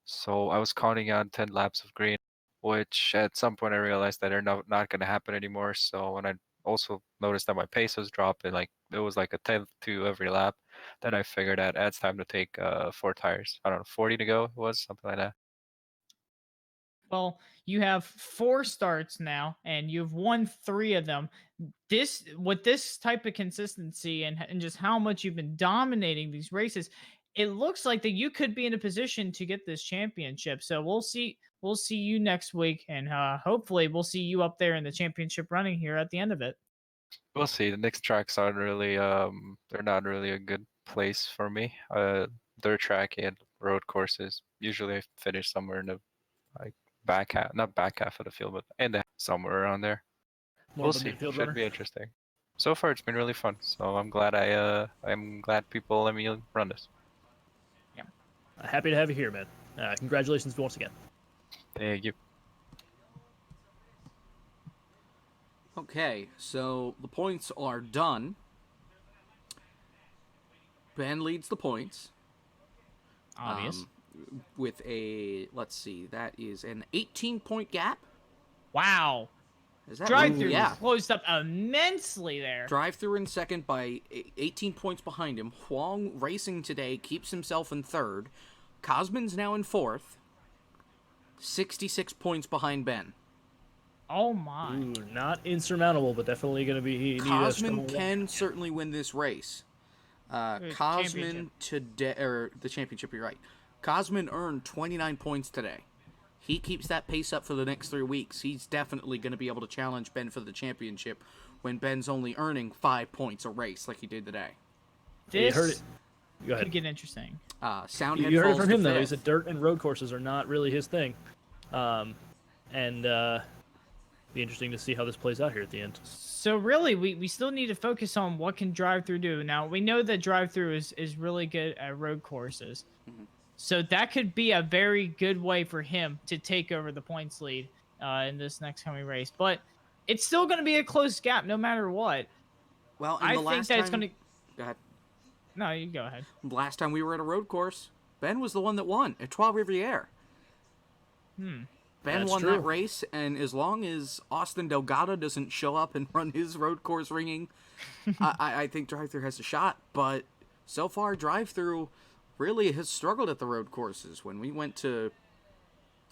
Speaker 7: So I was counting on 10 laps of green, which at some point I realized that they're not gonna happen anymore. So when I also noticed that my pace was dropping, like it was like a 10th to every lap, then I figured that it's time to take 4 tires. I don't know, 40 to go it was, something like that.
Speaker 1: Well, you have 4 starts now, and you've won 3 of them. With this type of consistency and just how much you've been dominating these races, it looks like that you could be in a position to get this championship. So we'll see. We'll see you next week, and hopefully we'll see you up there in the championship running here at the end of it.
Speaker 7: We'll see. The next tracks aren't really they're not really a good place for me. Dirt track and road courses. Usually I finish somewhere in the like not back half of the field, but somewhere around there. We'll see. Should be interesting. So far it's been really fun. So I'm glad I'm glad people let me run this.
Speaker 1: Yeah.
Speaker 2: Happy to have you here, man. Congratulations once again.
Speaker 7: Thank you.
Speaker 5: Okay, so the points are done. Ben leads the points.
Speaker 1: Obvious.
Speaker 5: With a, let's see, that is an 18-point gap.
Speaker 1: Wow.
Speaker 5: Is that
Speaker 1: Drive-through
Speaker 5: yeah.
Speaker 1: closed up immensely there.
Speaker 5: Drive-through in second by 18 points behind him. Huang racing today keeps himself in third. Cosmin's now in fourth. 66 points behind Ben.
Speaker 1: Oh my.
Speaker 2: Ooh, not insurmountable, but definitely going to be.
Speaker 5: Cosmin can certainly win this race. Cosmin today, or the championship, you're right. Cosmin earned 29 points today. He keeps that pace up for the next 3 weeks. He's definitely going to be able to challenge Ben for the championship when Ben's only earning 5 points a race like he did today.
Speaker 1: This
Speaker 2: you heard it. Go ahead.
Speaker 1: could get interesting.
Speaker 5: Soundhead
Speaker 2: You heard it
Speaker 5: falls
Speaker 2: from
Speaker 5: to
Speaker 2: him, though.
Speaker 5: fifth.
Speaker 2: He said dirt and road courses are not really his thing. Be interesting to see how this plays out here at the end.
Speaker 1: So really, we still need to focus on what can drive-through do. Now, we know that drive-through is really good at road courses.
Speaker 5: Mm-hmm.
Speaker 1: So that could be a very good way for him to take over the points lead in this next coming race. But it's still going to be a close gap no matter what.
Speaker 5: Well,
Speaker 1: I think that it's going to...
Speaker 5: Go ahead.
Speaker 1: No, you go ahead.
Speaker 5: Last time we were at a road course, Ben was the one that won at Trois Rivières. Ben
Speaker 2: That's
Speaker 5: won
Speaker 2: true.
Speaker 5: that race, and as long as Austin Delgado doesn't show up and run his road course ringing, I think drive-through has a shot. But so far, drive-through really has struggled at the road courses. When we went to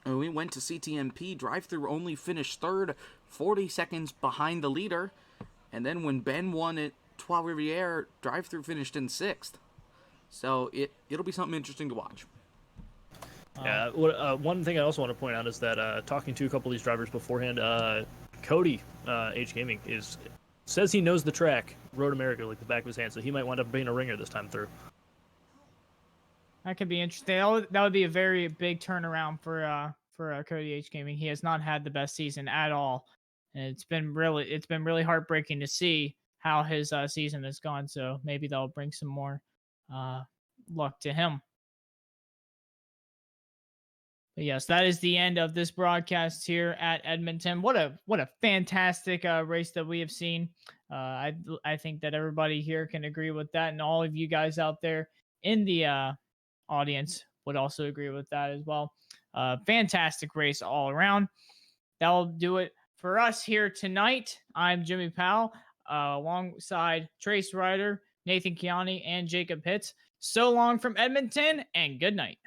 Speaker 5: And we went to CTMP. Drive-through only finished third, 40 seconds behind the leader. And then when Ben won at Trois Rivières, drive-through finished in sixth. So it'll be something interesting to watch.
Speaker 2: Yeah, one thing I also want to point out is that talking to a couple of these drivers beforehand, Cody, H Gaming, says he knows the track, Road America, like the back of his hand, so he might wind up being a ringer this time through.
Speaker 1: That could be interesting. That would be a very big turnaround for Cody H Gaming. He has not had the best season at all, and it's been really heartbreaking to see how his season has gone. So maybe that'll bring some more luck to him. But yes, that is the end of this broadcast here at Edmonton. What a fantastic race that we have seen. I think that everybody here can agree with that, and all of you guys out there in the audience would also agree with that as well. Fantastic race all around. That'll do it for us here tonight. I'm Jimmy Powell, alongside Trace Ryder, Nathan Kiani, and Jacob Pitts. So long from Edmonton, and good night.